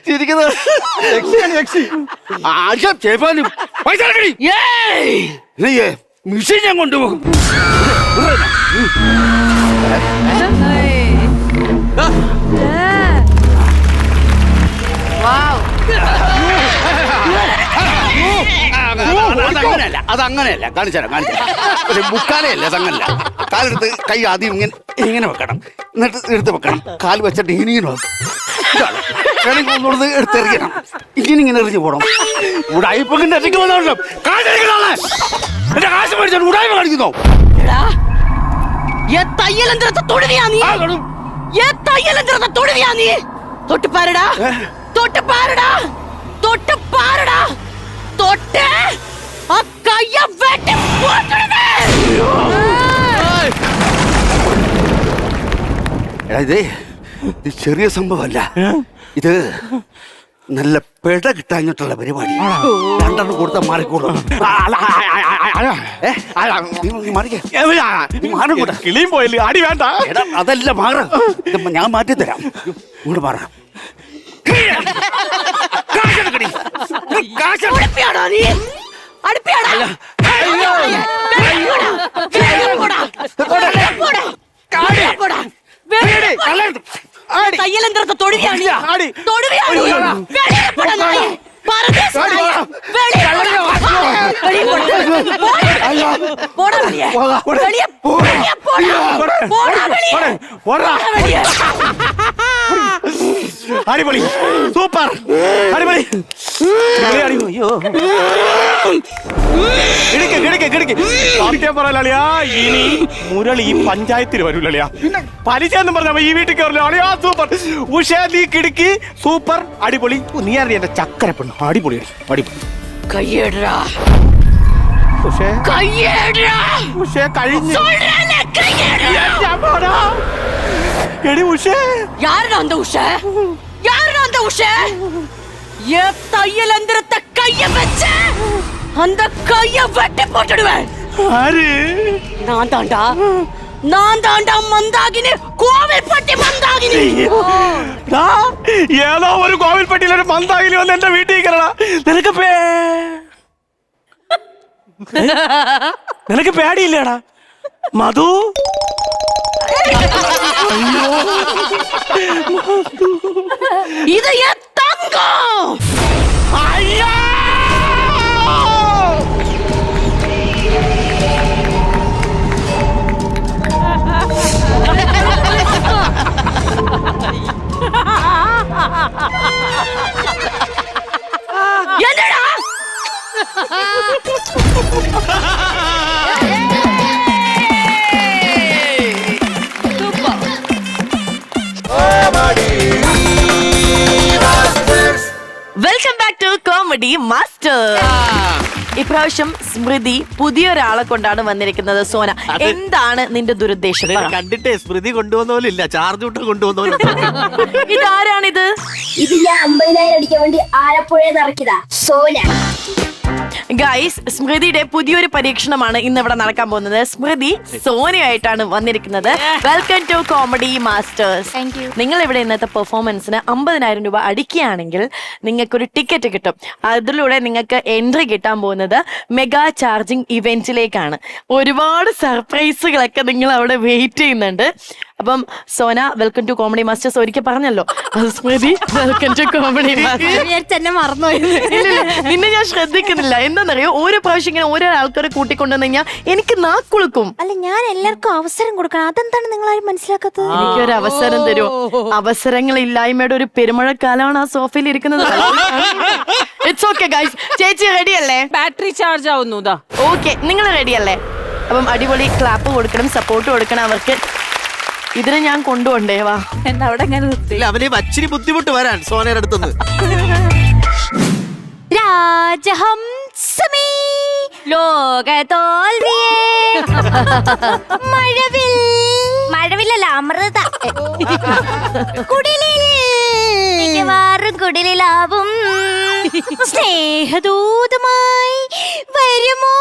ചിരിക്കുന്നത് മിഷീൻ ഞാൻ കൊണ്ടുപോകും. അതങ്ങനെയല്ല കാണിച്ചാലോ മുക്കാലയല്ല അതങ്ങനല്ല. കാലെടുത്ത് കൈ ആദ്യം ഇങ്ങനെ വെക്കണം, എന്നിട്ട് എടുത്ത് വെക്കണം. കാല് വെച്ചിട്ട് ഇങ്ങനെ വെക്കും. ഒന്നുകൂടെ എടുത്തെറിയണം. ഇങ്ങനെ എറിഞ്ഞു പോകണം. ഉടായ്പന്റെ എന്റെ കാശ് മേടിച്ചാൽ ഉടായ്പ കാണിക്കുന്നോ? ഇത് ചെറിയ സംഭവമല്ല, ഇത് നല്ല പെട കിട്ടാഞ്ഞിട്ടുള്ള പരിപാടി. രണ്ടെണ്ണം കൊടുത്താൽ മാറിക്കോളും. കിളിയും പോയില്ലേ, അടി വേണ്ട. അതല്ല മാറ, ഞാൻ മാറ്റി തരാം. ഇങ്ങോട്ട് മാറാം. തയ്യലന്ത്രത്തെ തൊടുകയാണ്. അടിപൊളി, സൂപ്പർ, അടിപൊളി. പറയലിയാ, ഇനി മുരളി പഞ്ചായത്തിൽ വരൂലളിയാ. പരിചയം പറഞ്ഞ ഈ വീട്ടിൽ കയറില്ല. സൂപ്പർ ഉഷ, നീ കിടക്കി, സൂപ്പർ, അടിപൊളി. നീ അറിയാം എന്റെ ചക്കര പെണ്ണ്, അടിപൊളി അടിപൊളി. കയ്യേടാ കഴിഞ്ഞു. എടി ഉഷ, யாருடா அந்த உஷா? யாருடா அந்த உஷா? தையல் எந்திரத்தை கைய வச்ச அந்த கைய வெட்டி போட்டுடுவேன். ஆரு? நான் தாண்டா மந்தாகினி, கோவில்பட்டி மந்தாகினி. ഏതോ ഒരു കോവിൽപ്പട്ടിയിലൊരു മന്ദാകിനി വന്ന് എന്റെ വീട്ടിൽ കയറടാ. നിനക്ക് പേടിയില്ലേടാ മധു? ഇത് തങ്കം. അയ്യോ, என்னடா welcome back to comedy master. ഇപ്രാവശ്യം സ്മൃതി പുതിയൊരാളെ കൊണ്ടാണ് വന്നിരിക്കുന്നത്. സോന, എന്താണ് നിന്റെ ദുരുദ്ദേശം? കണ്ടിട്ടേ സ്മൃതി കൊണ്ടുവന്ന പോലെ ഇല്ല, ചാർജ് വിട്ട് കൊണ്ടുവന്ന പോലെ. ഇതാരാണിത്? ഇത് ഞാൻ 50,000 അടിക്കാൻ വേണ്ടി ആലപ്പുഴ നിറക്കിയതാ, സോന. ഗൈസ്, സ്മൃതിയുടെ പുതിയൊരു പരീക്ഷണമാണ് ഇന്ന് ഇവിടെ നടക്കാൻ പോകുന്നത്. സ്മൃതി സോനയായിട്ടാണ് വന്നിരിക്കുന്നത്. Welcome to comedy masters. നിങ്ങൾ ഇവിടെ ഇന്നത്തെ പെർഫോമൻസിന് 50,000 രൂപ അടിക്കുകയാണെങ്കിൽ നിങ്ങൾക്കൊരു ടിക്കറ്റ് കിട്ടും. അതിലൂടെ നിങ്ങൾക്ക് എൻട്രി കിട്ടാൻ പോകുന്നത് മെഗാ ചാർജിങ് ഇവന്റിലേക്കാണ്. ഒരുപാട് സർപ്രൈസുകളൊക്കെ നിങ്ങൾ അവിടെ വെയിറ്റ് ചെയ്യുന്നുണ്ട്. അപ്പം Sona, welcome to comedy masters ഒരിക്കൽ പറഞ്ഞല്ലോ. Smruthi, welcome to comedy masters. എന്നെ മറന്നുപോയി. നിന്നെ ഞാൻ ശ്രദ്ധിക്കുന്നില്ല. എന്താണെന്നറിയോ, ഓരോ പ്രാവശ്യം ഇങ്ങനെ ഓരോ ആൾക്കാരെ കൂട്ടിക്കൊണ്ടുവന്നു കഴിഞ്ഞാൽ എനിക്ക് നാക്കുളുക്കും. അല്ല, ഞാൻ എല്ലാവർക്കും അവസരം കൊടുക്കണം. അതെന്താണ് നിങ്ങൾ ആരും മനസ്സിലാക്കാത്തത്? എനിക്കൊരു അവസരം തരുമോ? അവസരങ്ങൾ ഇല്ലായ്മയുടെ ഒരു പെരുമഴക്കാലമാണ് ആ സോഫയിൽ ഇരിക്കുന്നത്. It's okay guys. ചേച്ചി റെഡി അല്ലേ? ബാറ്ററി ചാർജ് ആവുന്നു. ഓക്കെ, നിങ്ങൾ റെഡി അല്ലേ? അപ്പം അടിപൊളി ക്ലാപ്പ് കൊടുക്കണം, സപ്പോർട്ട് കൊടുക്കണം അവർക്ക്. ഇതിനെ ഞാൻ കൊണ്ടുപോണ്ടേ? വാ, എന്നെ അവിടെ ഇങ്ങനെ നിർത്തി. അവന് അച്ചിരി ബുദ്ധിമുട്ട് വരാൻ സോനയുടെ അടുത്തുനിന്ന്. രാജഹംസമേ ലോക തോൽവിയേ മഴവില്ലല്ല അമൃത കുടിലും കുടിലാവും സ്നേഹദൂതമായി വരുമോ?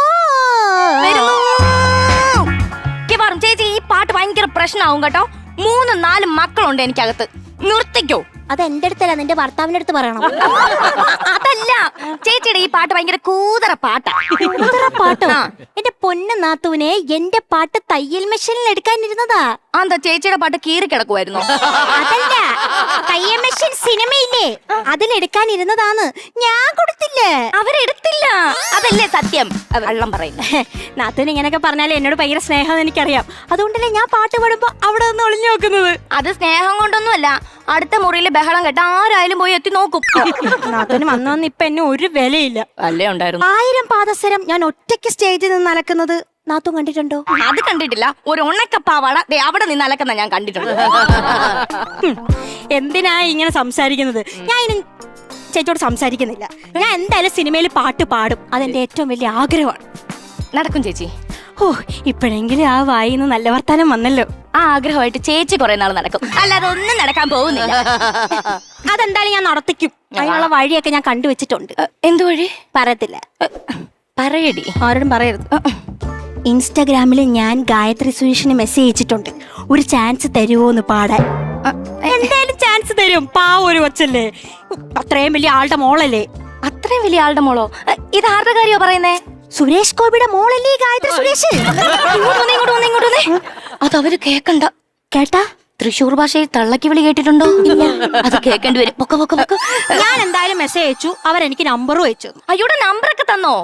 ചേച്ചി, ഈ പാട്ട് ഭയങ്കര പ്രശ്നമാവും കേട്ടോ. 3-4 മക്കളുണ്ട് എനിക്കകത്ത്. നിർത്തിക്കോ. അത് എന്റെ അടുത്തല്ല, നിന്റെ ഭർത്താവിന്റെ അടുത്ത് പറയണം. അതല്ല, ചേച്ചിയുടെ ഈ പാട്ട് ഭയങ്കര കൂതറ പാട്ടാ. പാട്ടോ? എന്റെ പൊന്ന് നാത്തൂനെ, എന്റെ പാട്ട് തയ്യൽ മെഷീനിൽ എടുക്കാനിരുന്നതാ. എന്താ ചേച്ചിയുടെ പാട്ട് കീറി കിടക്കുമായിരുന്നു? അതല്ല, തയ്യൽ മെഷീൻ സിനിമയില്ലേ, അതിലെടുക്കാനിരുന്നതാണ്. ഞാൻ കൊടുത്തില്ലേ? അവരെടുത്തില്ല. അതല്ലേ സത്യം? വെള്ളം പറയുന്നു. നാത്തൂന് ഇങ്ങനെയൊക്കെ പറഞ്ഞാലേ എന്നോട് ഭയങ്കര സ്നേഹം എനിക്കറിയാം. അതുകൊണ്ടല്ലേ ഞാൻ പാട്ട് പാടുമ്പോ അവിടെ നിന്ന് ഒളിഞ്ഞു നോക്കുന്നത്. അത് സ്നേഹം കൊണ്ടൊന്നുമല്ല, അടുത്ത മുറിയിൽ ബഹളം കേട്ട ആരായാലും പോയി എത്തി നോക്കും. നാത്തൂന് വന്നു ഇപ്പൊ എന്നെ ഒരു വിലയില്ല. അല്ലേ ഉണ്ടായിരുന്നു. 1000 പാദസരം ഞാൻ ഒറ്റയ്ക്ക് സ്റ്റേജിൽ നിന്ന് അലക്കുന്നത് നാത്തൂൻ കണ്ടിട്ടുണ്ടോ? അത് കണ്ടിട്ടില്ല. ഒരു ഉണക്കപ്പാവാട അവിടെ നിന്ന് അലക്കുന്ന ഞാൻ കണ്ടിട്ടുണ്ട്. എന്തിനാ ഇങ്ങനെ സംസാരിക്കുന്നത്? ഞാൻ ഇനി ചേച്ചിയോട് സംസാരിക്കുന്നില്ല. ഞാൻ എന്തായാലും സിനിമയിൽ പാട്ട് പാടും. അതെന്റെ ഏറ്റവും വലിയ ആഗ്രഹമാണ്. നടക്കും ചേച്ചി. ഓ, ഇപ്പോഴെങ്കിലും ആ വായിന്ന് നല്ല വർത്താനം വന്നല്ലോ. ആ ആഗ്രഹമായിട്ട് ചേച്ചി കുറെ നാൾ നടക്കും, അല്ലാതെ ഒന്നും നടക്കാൻ പോകുന്നില്ല. അതെന്തായാലും ഞാൻ നടത്തിക്കും. അതിനുള്ള വഴിയൊക്കെ ഞാൻ കണ്ടുവച്ചിട്ടുണ്ട്. എന്ത് വഴി? പറയത്തില്ല. പറയടി. ആരോടും പറയരുത്. ഇൻസ്റ്റാഗ്രാമിൽ ഞാൻ ഗായത്രി സുരേഷിന് മെസ്സേജ് അയച്ചിട്ടുണ്ട്, ഒരു ചാൻസ് തരുമോന്ന് പാടാൻ. എന്തായാലും ചാൻസ് തരും. ഒരു കൊച്ചല്ലേ, അത്രയും വലിയ ആളുടെ മോളല്ലേ. അത്രയും വലിയ ആളുടെ മോളോ? ഇത് ആരുടെ കാര്യോ പറയുന്നേ? സുരേഷ് ഗോപിയുടെ മോളല്ലേ ഗായത്രി സുരേഷ്? ഇങ്ങോട്ട് അത് അവര് കേക്കണ്ട. കേട്ടാ? തൃശ്ശൂർ ഭാഷയിൽ തള്ളക്കി വിളി കേട്ടിട്ടുണ്ടോ? അത് കേക്കേണ്ടി വരും. ഞാൻ എന്തായാലും മെസ്സേജ് അയച്ചു, അവരെനിക്ക് നമ്പറും അയച്ചു. അയ്യോടെ നമ്പറൊക്കെ തന്നോ?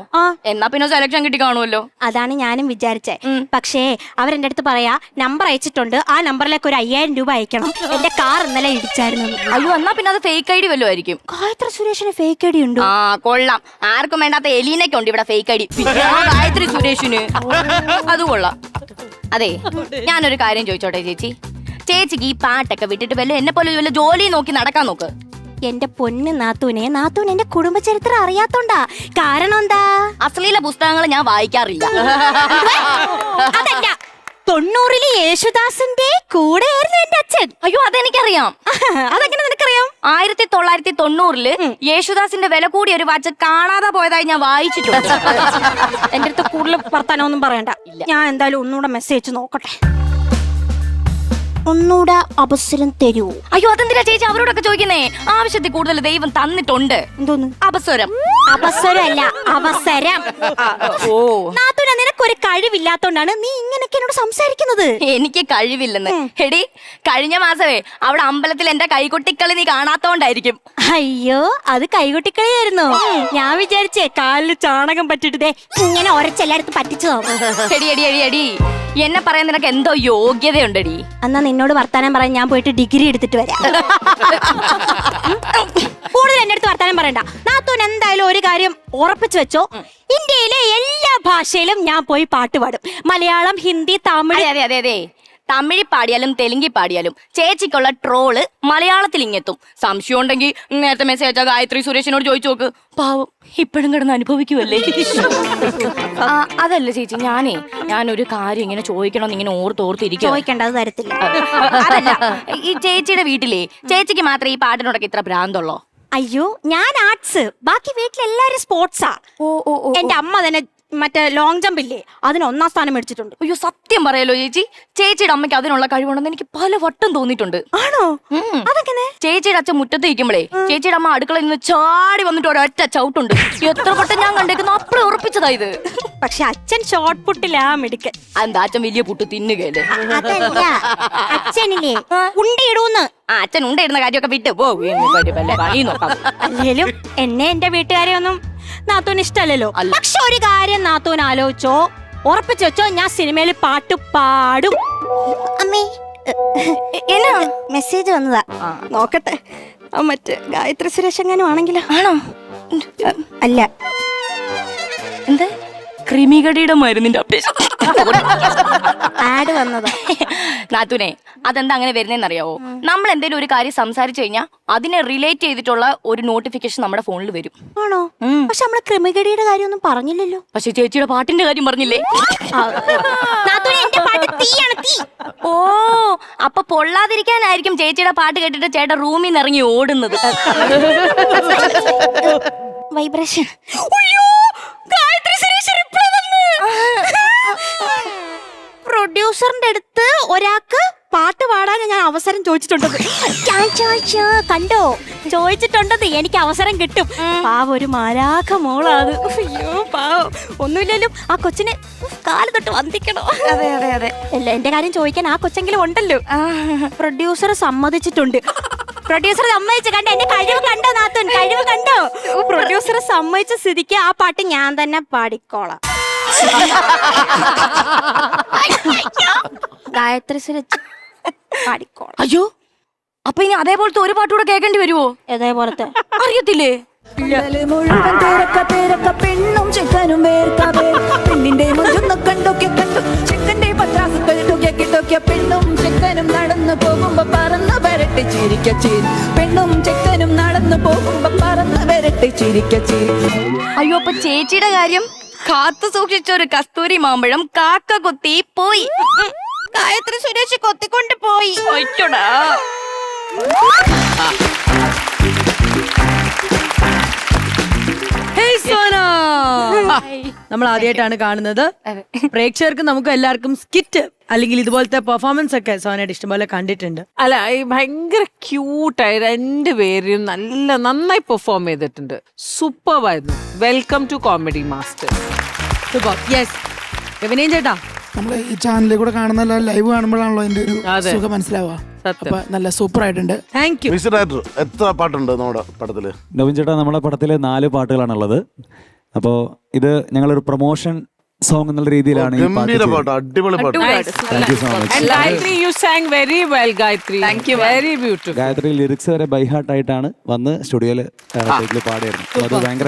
എന്നാ പിന്നെ സെലക്ഷൻ കിട്ടി കാണുമല്ലോ. അതാണ് ഞാനും വിചാരിച്ചേ. പക്ഷേ അവരെന്റെ അടുത്ത് പറയാ, നമ്പർ അയച്ചിട്ടുണ്ട്, ആ നമ്പറിലേക്ക് ഒരു 5000 രൂപ അയക്കണം. എന്റെ കാർ ഇന്നലെ ഇടിച്ചായിരുന്നു. അയ്യോ, എന്നാ പിന്നെ അത് ഫേക്ക് ഐഡി വല്ലതും ആയിരിക്കും. ഗായത്രി സുരേഷിന് ഫേക്ക് ഐഡി ഉണ്ടോ? ആ, കൊള്ളാം. ആർക്കും വേണ്ടാത്ത എലീനൊക്കെ ഉണ്ട് ഇവിടെ ഫേക്ക് ഐഡി. ഗായത്രി സുരേഷിന് അത് കൊള്ളാം. അതെ, ഞാനൊരു കാര്യം ചോദിച്ചോട്ടെ ചേച്ചി. ചേച്ചിക്ക് ഈ പാട്ടൊക്കെ വിട്ടിട്ട് വല്ല എന്നെ പോലെ വല്ല ജോലി നോക്കി നടക്കാൻ നോക്ക്. എന്റെ പൊന്ന് നാത്തൂൻ എന്റെ കുടുംബ ചരിത്രം അറിയാത്തോണ്ടാ. കാരണം എന്താ? അശ്ലീല പുസ്തകങ്ങൾ ഞാൻ വായിക്കാറില്ല. അതല്ല, 90-ൽ യേശുദാസിന്റെ കൂടെയായിരുന്നു എന്റെ അച്ഛൻ. അയ്യോ, അതെനിക്കറിയാം. അതെങ്ങനെ നിനക്കറിയാം? 1990-ൽ യേശുദാസിന്റെ വില കൂടിയ ഒരു വാച്ച് കാണാതെ പോയതായി ഞാൻ വായിച്ചിട്ടുണ്ട്. എന്റെ അടുത്ത് കൂടുതൽ വർത്താനൊന്നും പറയണ്ട. ഞാൻ എന്തായാലും ഒന്നുകൂടെ മെസ്സേജ് നോക്കട്ടെ. ഒന്നുകൂടെ അവസരം തരൂ. അയ്യോ, അതെന്തിനാ ചേച്ചി അവരോടൊക്കെ ചോദിക്കുന്നേ? ആവശ്യത്തിൽ കൂടുതൽ ദൈവം തന്നിട്ടുണ്ട്. എന്തോന്ന് അവസരം? അവസരമല്ല, അവസരം. ഓ, നാത്തൂന, നിനക്കൊരു കഴിവില്ലാത്തോണ്ടാണ് നീ ഇങ്ങനെയൊക്കെ എന്നോട് സംസാരിക്കുന്നത്. എനിക്ക് കഴിവില്ലെന്ന്? എടി, കഴിഞ്ഞ മാസമേ അവിടെ അമ്പലത്തിൽ എന്റെ കൈകൊട്ടിക്കളി നീ കാണാത്തോണ്ടായിരിക്കും. അയ്യോ, അത് കൈകൊട്ടിക്കളിയായിരുന്നു. ഞാൻ വിചാരിച്ചേ കാലിൽ ചാണകം പറ്റിട്ട് ഇങ്ങനെ ഒരച്ചെല്ലായിടത്തും പറ്റിച്ചതോ. എടി, എന്നെ പറയാൻ നിനക്ക് എന്തോ യോഗ്യതയുണ്ടടി. എന്നാ നിന്നോട് വർത്താനം പറയാൻ ഞാൻ പോയിട്ട് ഡിഗ്രി എടുത്തിട്ട് വരാം. കൂടുതൽ എന്റെ അടുത്ത് വർത്താനം പറയണ്ട. നാത്തൂൻ എന്തായാലും ഒരു കാര്യം ഉറപ്പിച്ചു വെച്ചോ, ഇന്ത്യയിലെ എല്ലാ ഭാഷയിലും ഞാൻ പോയി പാട്ട് പാടും. മലയാളം, ഹിന്ദി, തമിഴ്. അതെ, തമിഴ് പാടിയാലും തെലുങ്കി പാടിയാലും ചേച്ചിക്കുള്ള ട്രോള് മലയാളത്തിൽ ഇങ്ങെത്തും. സംശയം ഉണ്ടെങ്കിൽ നേരത്തെ മെസ്സേജ് അയച്ച ഗായത്രി സുരേഷിനോട് ചോദിച്ചു നോക്ക്. പാവം, ഇപ്പോഴും കിടന്ന് അനുഭവിക്കുമല്ലേ. അതല്ല ചേച്ചി, ഞാനൊരു കാര്യം ഇങ്ങനെ ചോദിക്കണമെന്ന് ഇങ്ങനെ ഓർത്തിരിക്കും. ചോദിക്കേണ്ടത് തരത്തില്ല. അതല്ല, ഈ ചേച്ചിയുടെ വീട്ടിലെ ചേച്ചിക്ക് മാത്രമേ ഈ പാട്ടിനോടൊക്കെ ഇത്ര ഭ്രാന്തള്ളോ? അയ്യോ, ഞാൻ ആർട്സ്, ബാക്കി വീട്ടിലെല്ലാരും സ്പോർട്സാ. എന്റെ അമ്മ തന്നെ മറ്റേ ലോങ് ജമ്പ് ഇല്ലേ, അതിന് 1ാം സ്ഥാനം മേടിച്ചിട്ടുണ്ട്. അയ്യോ, സത്യം പറയല്ലോ ചേച്ചി, ചേച്ചിയുടെ അമ്മയ്ക്ക് അതിനുള്ള കഴിവുണ്ടെന്ന് എനിക്ക് പല വട്ടം തോന്നിയിട്ടുണ്ട്. ആണോ? അതെങ്ങനെ? ചേച്ചിയുടെ അച്ഛൻ മുറ്റത്ത് ഇരിക്കുമ്പോഴേ ചേച്ചിയുടെ അമ്മ അടുക്കളയിൽ നിന്ന് ചാടി വന്നിട്ട് ഒരൊറ്റ ചവിട്ടുണ്ട്. എത്ര വട്ടം ഞാൻ കണ്ടേക്കുന്നു, അപ്പഴേ ഉറപ്പിച്ചതാ ഇത്. പക്ഷെ അച്ഛൻ ഷോർട്ട് പുട്ടിലാ മിടുക്കൻ. എന്താ അച്ഛൻ വലിയ പുട്ട് തിന്നുകയല്ലേ? അതല്ല, അച്ഛനില്ലേ ഉണ്ടിടൂന്ന്. അച്ഛൻ ഉണ്ടിടുന്ന കാര്യമൊക്കെ വിട്ട് പണി നോക്കാം. അല്ലേലും എന്നെ എന്റെ വീട്ടുകാരെ ഒന്നും നാത്തൂന് ഇഷ്ടമല്ലല്ലോ. പക്ഷെ ഒരു കാര്യം നാത്തൂൻ ആലോചിച്ചോ, ഉറപ്പിച്ചു വെച്ചോ, ഞാൻ സിനിമയിൽ പാട്ട് പാടും. അമ്മേ, എന്നാ മെസ്സേജ് വന്നതാ, നോക്കട്ടെ. മറ്റേ ഗായത്രി സുരേഷ് എങ്ങാനും ആണെങ്കിലോ? ആണോ? അല്ല, എന്താ ക്രിമികടിയുടെ മരുന്നിന്റെ അപ്ഡേഷൻ ആഡ് വന്നതാ. നാത്തൂനെ, അതെന്താ അങ്ങനെ വരുന്നതെന്നറിയാവോ? നമ്മൾ എന്തെങ്കിലും ഒരു കാര്യം സംസാരിച്ചു കഴിഞ്ഞാൽ അതിനെ റിലേറ്റ് ചെയ്തിട്ടുള്ള ഒരു നോട്ടിഫിക്കേഷൻ നമ്മുടെ ഫോണിൽ വരും. ആണോ? പക്ഷെ നമ്മള് ക്രിമികടിയുടെ കാര്യമൊന്നും പറഞ്ഞില്ലല്ലോ. പക്ഷെ ചേച്ചിയുടെ പാട്ടിന്റെ കാര്യം പറഞ്ഞില്ലേ? എന്റെ പാട്ട് തീയാണ്, തീ. ഓ, അപ്പൊ പൊള്ളാതിരിക്കാനായിരിക്കും ചേച്ചിയുടെ പാട്ട് കേട്ടിട്ട് ചേട്ടൻ റൂമിൽ നിന്ന് ഇറങ്ങി ഓടുന്നത്. വൈബ്രേഷൻ. പ്രൊഡ്യൂസറിന്റെ അടുത്ത് ഒരാൾക്ക് പാട്ട് പാടാൻ ഞാൻ അവസരം ചോദിച്ചിട്ടുണ്ടത്. ഞാൻ ചോദിച്ചു കണ്ടോ, ചോദിച്ചിട്ടുണ്ടത് എനിക്ക് അവസരം കിട്ടും. പാവം ഒരു മാലാഖ മോളാത്. അയ്യോ പാവം, ഒന്നുമില്ലല്ലോ ആ കൊച്ചിനെ കാല് തൊട്ട് വന്ദിക്കണോ. അതെ അതെ അതെ. അല്ല എന്റെ കാര്യം ചോദിക്കാൻ ആ കൊച്ചെങ്കിലും ഉണ്ടല്ലോ. പ്രൊഡ്യൂസർ സമ്മതിച്ചിട്ടുണ്ട്. പ്രൊഡ്യൂസർ സമ്മതിച്ചു. കണ്ടോ എന്റെ കഴിവ് കണ്ടോ നാത്തൂൻ, കഴിവ് കണ്ടോ. പ്രൊഡ്യൂസർ സമ്മതിച്ച സ്ഥിതിക്ക് ആ പാട്ട് ഞാൻ തന്നെ പാടിക്കോളാം. ഗായത്രി സുരച്ച് പാടിക്കോളാം. അയ്യോ, അപ്പൊ ഇനി അതേപോലത്തെ ഒരു പാട്ടുകൂടെ കേൾക്കേണ്ടി വരുമോ? അതേപോലത്തെ അറിയത്തില്ലേ? മുഴുവൻ പെണ്ണും ചെക്കനും പെണ്ണിന്റെ മുഞ്ചൊന്ന് കണ്ടൊക്കെ കണ്ടു ചെക്കന്റെ പത്രാസുകൾ ടൊക്കെ പെണ്ണും ചെക്കനും നടന്നു പോകുമ്പോ പറന്ന് വരട്ടെ ചിരിക്ക ചിരി. പെണ്ണും ചെക്കനും നടന്നു പോകുമ്പോ പറന്ന് വരട്ടെ ചിരിക്ക ചിരി. അയ്യോ, അപ്പൊ ചേച്ചിയുടെ കാര്യം കാത്തു സൂക്ഷിച്ച ഒരു കസ്തൂരി മാമ്പഴം കാക്ക കൊത്തി പോയി. ഗായത്രി സുരേഷ് കൊത്തിക്കൊണ്ട് പോയി. ഒറ്റടാ. നമ്മൾ ആദ്യമായിട്ടാണ് കാണുന്നത്. പ്രേക്ഷകർക്ക് നമുക്ക് എല്ലാവർക്കും സ്കിറ്റ് അല്ലെങ്കിൽ ഇതുപോലത്തെ പെർഫോമൻസ് ഒക്കെ സോനയുടെ ഇഷ്ടംപോലെ കണ്ടിട്ടുണ്ട്. അല്ല, ഈ ഭയങ്കര ക്യൂട്ടായി രണ്ടുപേരും നന്നായി പെർഫോം ചെയ്തിട്ടുണ്ട്. സൂപ്പർവായിരുന്നു. Welcome to comedy master. Super. Yes Vinayan ചേട്ടാ, നമ്മൾ ഈ ചാനലിൽ കൂടെ കാണുന്ന ലൈവ് കാണുമ്പോഴാണല്ലോ അതിന്റെ ഒരു സുഖം മനസ്സിലാവുക. അപ്പൊ നല്ല സൂപ്പർ ആയിട്ടുണ്ട്. Thank you. മിസ്റ്റർ ഡയറക്ടർ, എത്ര പാട്ടുണ്ട് നമ്മുടെ പടത്തില്? നവീൻ ചേട്ടാ, നമ്മുടെ പടത്തില് 4 പാട്ടുകളാണുള്ളത്. അപ്പോൾ ഇത് ഞങ്ങളൊരു പ്രൊമോഷൻ സോങ് എന്നുള്ള രീതിയിലാണ് ഈ പാട്ട്. അടിപൊളി പാട്ട്. Thank you so much. Gayathri, you sang very well, Gayathri. Thank you. Very beautiful. Gayathri lyrics വരെ ബൈ ഹാർട്ട് ആയിട്ടാണ് വന്ന് സ്റ്റുഡിയോയിൽ പാടിയായിരുന്നു. അത് ഭയങ്കര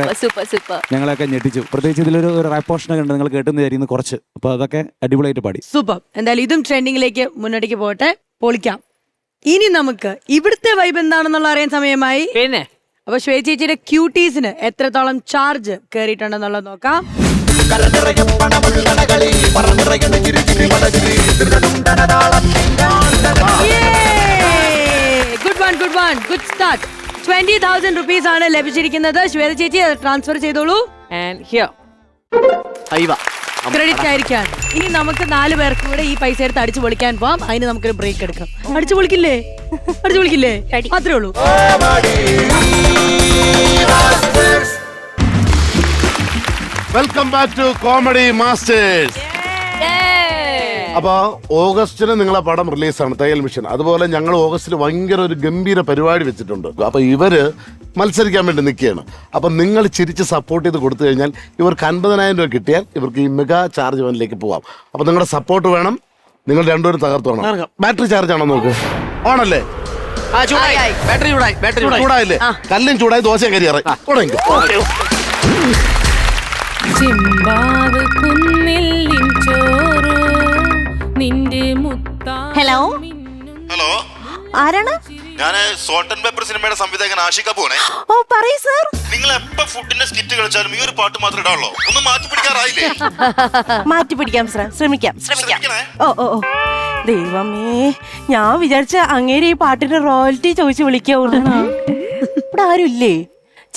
ഞങ്ങളെയൊക്കെ ഞെട്ടിച്ചു. പ്രത്യേകിച്ച് ഇതിലൊരു റാപ്പ് പോർഷനൊക്കെ ഉണ്ട്, നിങ്ങൾ കേട്ടെന്ന് വിചാരിക്കുന്നു കുറച്ച്. അപ്പൊ അതൊക്കെ അടിപൊളിയായിട്ട് പാടി. സൂപ്പർ. എന്തായാലും ഇതും ട്രെൻഡിങ്ങിലേക്ക് മുന്നോട്ടേക്ക് പോട്ടെ, പൊളിക്കാം. ഇനി നമുക്ക് ഇവിടുത്തെ വൈബ് എന്താണെന്നുള്ള അറിയാൻ സമയമായി. പിന്നെ അപ്പൊ ശ്വേത ചേച്ചിയുടെ ക്യൂട്ടീസിന് എത്രത്തോളം ചാർജ് കയറിയിട്ടുണ്ടെന്നുള്ളത് നോക്കാം. Good one, good start. 20,000 rupees ആണ് ലഭിച്ചിരിക്കുന്നത്. ശ്വേത ചേച്ചി ട്രാൻസ്ഫർ ചെയ്തോളൂ. ക്രെഡിറ്റ് ആയിരിക്കാൻ. ഇനി നമുക്ക് 4 പേർക്ക് കൂടെ ഈ പൈസ എടുത്ത് അടിച്ചു പൊളിക്കാൻ പോവാം. അതിന് നമുക്കൊരു ബ്രേക്ക് എടുക്കാം. അടിച്ചു പൊളിക്കില്ലേ? അത്രേ ഉള്ളൂ. Welcome back to comedy masters. അപ്പൊ ഓഗസ്റ്റിന് നിങ്ങളെ പടം റിലീസാണ്, തയ്യൽ മിഷൻ. അതുപോലെ ഞങ്ങൾ ഓഗസ്റ്റിൽ ഭയങ്കര ഒരു ഗംഭീര പരിപാടി വെച്ചിട്ടുണ്ട്. അപ്പൊ ഇവര് മത്സരിക്കാൻ വേണ്ടി നിൽക്കുകയാണ്. അപ്പൊ നിങ്ങൾ ചിരിച്ച് സപ്പോർട്ട് ചെയ്ത് കൊടുത്തു കഴിഞ്ഞാൽ ഇവർക്ക് 50,000 രൂപ കിട്ടിയാൽ ഇവർക്ക് ഈ മെഗാ ചാർജ് വനിലേക്ക് പോവാം. അപ്പൊ നിങ്ങളുടെ സപ്പോർട്ട് വേണം. നിങ്ങൾ രണ്ടുപേരും തകർത്തു വേണം. ബാറ്ററി ചാർജ് ആണോ നോക്ക്? ഓണല്ലേ? ചൂടായില്ലേ? കല്ലും ചൂടായി, ദോശയും കരിയാറ്. ഹലോ ഹലോ, ആരാണ്? ഞാൻ സോൾട്ട് ആൻഡ് പെപ്പർ സിനിമയുടെ സംവിധായകൻ ആഷിക പോണേ. ഓ പറയൂ സർ. നിങ്ങൾ എപ്പോ ഫുഡിന്റെ സ്കിറ്റ് കളിച്ചാലും ഈ ഒരു പാട്ട് മാത്രമേ ഇടാവുള്ളൂ. ഒന്ന് മാറ്റി പിടിക്കാറായില്ലേ? മാറ്റി പിടിക്കാം, ശ്രമിക്കാം. ഓ ഓ ഓ ദൈവമേ, ഞാൻ വിചാരിച്ച അങ്ങേരെ ഈ പാട്ടിന്റെ റോയൽറ്റി ചോദിച്ചു വിളിക്കാവുള്ളൂ. ഇവിടെ ആരും ഇല്ലേ?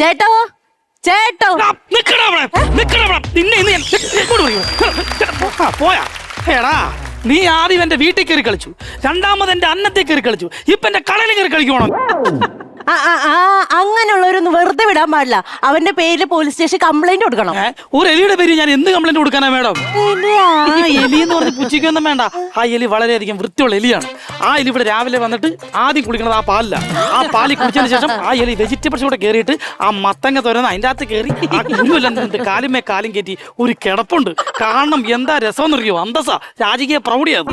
ചേട്ടോ, ചേട്ടോ. പോയാ എടാ, നീ ആദ്യം എന്റെ വീട്ടിൽ കയറി കളിച്ചു, രണ്ടാമത് എന്റെ അന്നത്തെ കയറി കളിച്ചു, ഇപ്പൊ എന്റെ കടലിൽ കയറി കളിക്കണം. അങ്ങനെയുള്ളവരൊന്നും വെറുതെ വിടാൻ പാടില്ല. അവന്റെ പേരിൽ പോലീസ് സ്റ്റേഷൻ കംപ്ലൈന്റ് കൊടുക്കണം. ഒരു എലിയുടെ പേര് ഞാൻ എന്ത് കംപ്ലൈന്റ് കൊടുക്കാനാ മേഡം? എലി എന്ന് പറഞ്ഞ് പുച്ഛിക്കൊന്നും വേണ്ട. ആ എലി വളരെയധികം വൃത്തിയുള്ള എലിയാണ്. ആ എലി ഇവിടെ രാവിലെ വന്നിട്ട് ആദ്യം കുളിക്കണത് ആ പാലില്ല. ആ പാലിൽ കുളിച്ചതിന് ശേഷം ആ എലി വെജിറ്റബിൾസ് കൂടെ കയറിയിട്ട് ആ മത്തങ്ങ തുറന്ന് അതിൻ്റെ അകത്ത് കയറി ആ കുഞ്ഞുവെല്ലാം കാലുമേ കാലും കയറ്റി ഒരു കിടപ്പുണ്ട്. കാരണം എന്താ രസം എന്നറിയോ? അന്തസ രാജകീയ പ്രൗഢിയാണ്.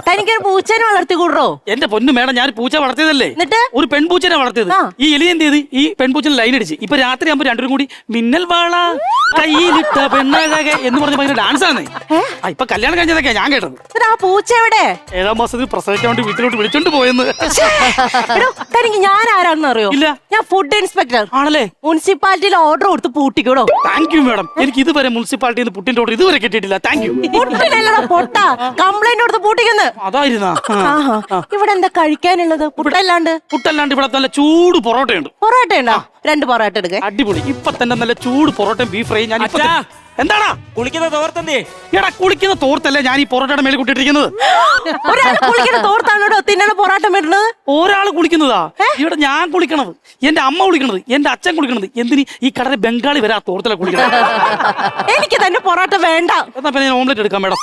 തനിക്കൊരു പൂച്ചനെ വളർത്തി കൂടോ? എന്റെ പൊന്നു മേഡം, ഞാൻ പൂച്ച വളർത്തിയതല്ലേ, ഒരു പെൺപൂച്ചനെ വളർത്തിയത്. ഈ എലി എന്ത് ചെയ്ത് ഈ പെൺപൂച്ചനെ ലൈൻ അടിച്ച് ഇപ്പൊ രാത്രി ആകുമ്പോ രണ്ടും കൂടി മിന്നൽ വാള കയ്യിലിട്ട പെണ്ണഴക എന്ന് പറഞ്ഞ ഭയങ്കര ഡാൻസ് ആണ്. ഇപ്പൊ കല്യാണം കഴിഞ്ഞതൊക്കെയാ ഞാൻ കേട്ടത്. ആ പൂച്ച എവിടെ? 7ാം മാസത്തിൽ പ്രസവിക്കാൻ വേണ്ടി വീട്ടിലോട്ട് വിളിച്ചോണ്ട് പോയെന്ന്. തനിക്ക് ഞാൻ ആരാണെന്ന് അറിയോ? ഇല്ല. ഞാൻ ഫുഡ് ഇൻസ്പെക്ടർ ആണല്ലേ? മുനിസിപ്പാലിറ്റിയിൽ ഓർഡർ കൊടുത്ത് പൂട്ടിക്കോടോ. Thank you madam. എനിക്ക് ഇതുവരെ മുനിസിപ്പാലിറ്റിയിൽ പുട്ടിന്റെ ഓർഡർ ഇതുവരെ കിട്ടിയിട്ടില്ല. Thank you. പൊട്ട കംപ്ലൈന്റ് കൊടുത്ത് പൂട്ടിക്കുന്നു. അതായിരുന്നാ? ഇവിടെ എന്താ കഴിക്കാനുള്ളത്? പുട്ടല്ലാണ്ട് ഇവിടെ നല്ല ചൂട് പൊറോട്ടയുണ്ട്. പൊറോട്ട ഉണ്ടോ? 2 പൊറോട്ട എടുക്കുക. അടിപൊളി. ഇപ്പൊ തന്നെ നല്ല ചൂട് പൊറോട്ടയും ബീഫ് ഫ്രൈ ഞാൻ എന്താടാ കുളിക്കുന്ന തോർത്തെന്തേ? എടാ കുളിക്കുന്ന തോർത്തല്ലേ ഞാൻ ഈ പൊറോട്ടയുടെ മേലെ കൂട്ടിട്ടിരിക്കുന്നത്. തോർത്താണോ തിന്നണ പൊറോട്ട ഇടുന്നത്? ഒരാള് കുളിക്കുന്നതാ ഇവിടെ. ഞാൻ കുളിക്കണത്, എന്റെ അമ്മ കുളിക്കണത്, എന്റെ അച്ഛൻ കുളിക്കണത്. എന്തിന് ഈ കടലെ ബംഗാളി വരെ ആ തോർത്തല കുളിക്കണത്? എനിക്ക് തന്നെ പൊറോട്ട വേണ്ട. എന്നാ പിന്നെ ഞാൻ ഓംലെറ്റ് എടുക്കാം മേഡം.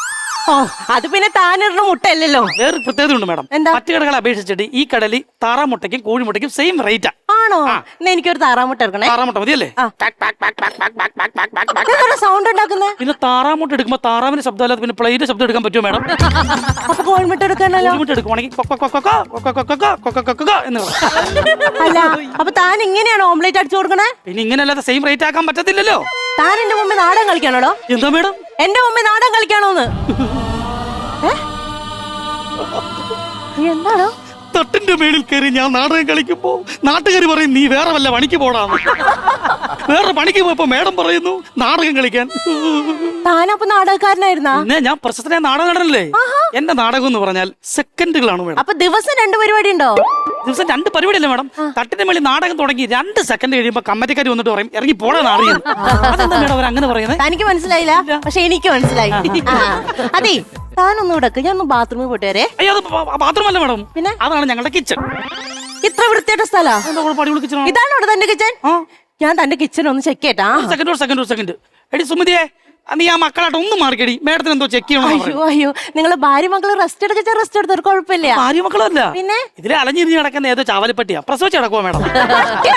ഓ അത് പിന്നെ താനിടുന്ന മുട്ടയല്ലല്ലോ. വേറെ പ്രത്യേകത ഉണ്ട് മേഡം. മറ്റു കടകളെ അപേക്ഷിച്ചിട്ട് ഈ കടലിൽ താറാമുട്ടയ്ക്കും കോഴിമുട്ടയ്ക്കും സെയിം റേറ്റാ. ആണോ? എനിക്കൊരു താറാമുട്ട എടുക്കണേ. താറാമുട്ട മതിയല്ലേ? സൗണ്ട് ഉണ്ടാക്കുന്നത് പിന്നെ താറാമുട്ട എടുക്കുമ്പോ താറാവിന്റെ ശബ്ദം അല്ലാതെ പിന്നെ പ്ലേറ്റ് ശബ്ദം എടുക്കാൻ പറ്റുമോ മേഡം? അപ്പൊ കോഴിമുട്ട എടുക്കാനല്ലോ. കോഴിമുട്ട എടുക്കുവാണെങ്കിൽ എന്ന് അല്ല അപ്പൊ താൻ ഇങ്ങനെയാണോ ഓംലേറ്റ് അടിച്ചു കൊടുക്കണേ? പിന്നെ ഇങ്ങനെ അല്ലാതെ സെയിം റേറ്റ് ആക്കാൻ പറ്റത്തില്ലല്ലോ. താൻ എന്റെ മുമ്പിൽ നാടകം കളിക്കാണോടോ? എന്താ മേഡം? എന്റെ മുമ്പിൽ നാടകം കളിക്കാണോന്ന്? എന്താണോ? തട്ടിന്റെ മേളിൽ കയറി ഞാൻ നാടകം കളിക്കുമ്പോ നാട്ടുകാർ പറയും നീ വേറെ വല്ല പണിക്ക് പോടാന്ന്. വേറെ പണിക്ക് പോയപ്പോ മേഡം പറയുന്നു നാടകം കളിക്കാൻ. താനപ്പൊ നാടകക്കാരനായിരുന്നാ? പിന്നെ ഞാൻ പ്രശസ്തനായ നാടക നടനല്ലേ. എന്റെ നാടകം എന്ന് പറഞ്ഞാൽ സെക്കൻഡുകളാണ് മേഡം. അപ്പൊ ദിവസം 2 പരിപാടി ഉണ്ടോ? ദിവസം 2 പരിപാടിയല്ലേ മേഡം. തട്ടിന്റെ മേളിൽ നാടകം തുടങ്ങി 2 സെക്കൻഡ് കഴിയുമ്പോ കമ്മറ്റിക്കാർ വന്നിട്ട് പറയും ഇറങ്ങി പോടാ നാടകം. അതെന്താ മേഡം അവർ അങ്ങനെ പറയുന്നത്? തനിക്ക് മനസ്സിലായില്ല, പക്ഷെ എനിക്ക് മനസ്സിലായി. അതെ താനൊന്നും ഇടക്ക് ഞാൻ ഒന്ന് ബാത്റൂമിൽ പോയിട്ട് വരെ. അയ്യോ അത് ബാത്റൂം അല്ല മേഡം, പിന്നെ അതാണ് ഞങ്ങളുടെ കിച്ചൺ. ഇത്ര വൃത്തിയായിട്ട സ്ഥലാ ഇതാണോ ഇവിടെ തന്റെ കിച്ചൺ? ഞാൻ തന്റെ കിച്ചൺ ഒന്ന് ചെക്ക് ചെയ്യട്ടാ. സെക്കൻഡ് എടി സുമതിയെ നീ ആ മക്കളായിട്ട് ഒന്നും മാറിക്കടി. മേഡത്തിന് എന്തോ ചെക്ക് ചെയ്യണം. അയ്യോ നിങ്ങള് ഭാര്യ മക്കള് റെസ്റ്റ് എടുത്തൊരു കുഴപ്പമില്ല. ഭാര്യ മക്കളല്ല പിന്നെ ഇതിലെ അലഞ്ഞിരിഞ്ഞ് കിടക്കുന്ന ഏതോ ചാവലപ്പട്ടിയാ. പ്രസവിച്ച് കിടക്കുവാ മേഡം.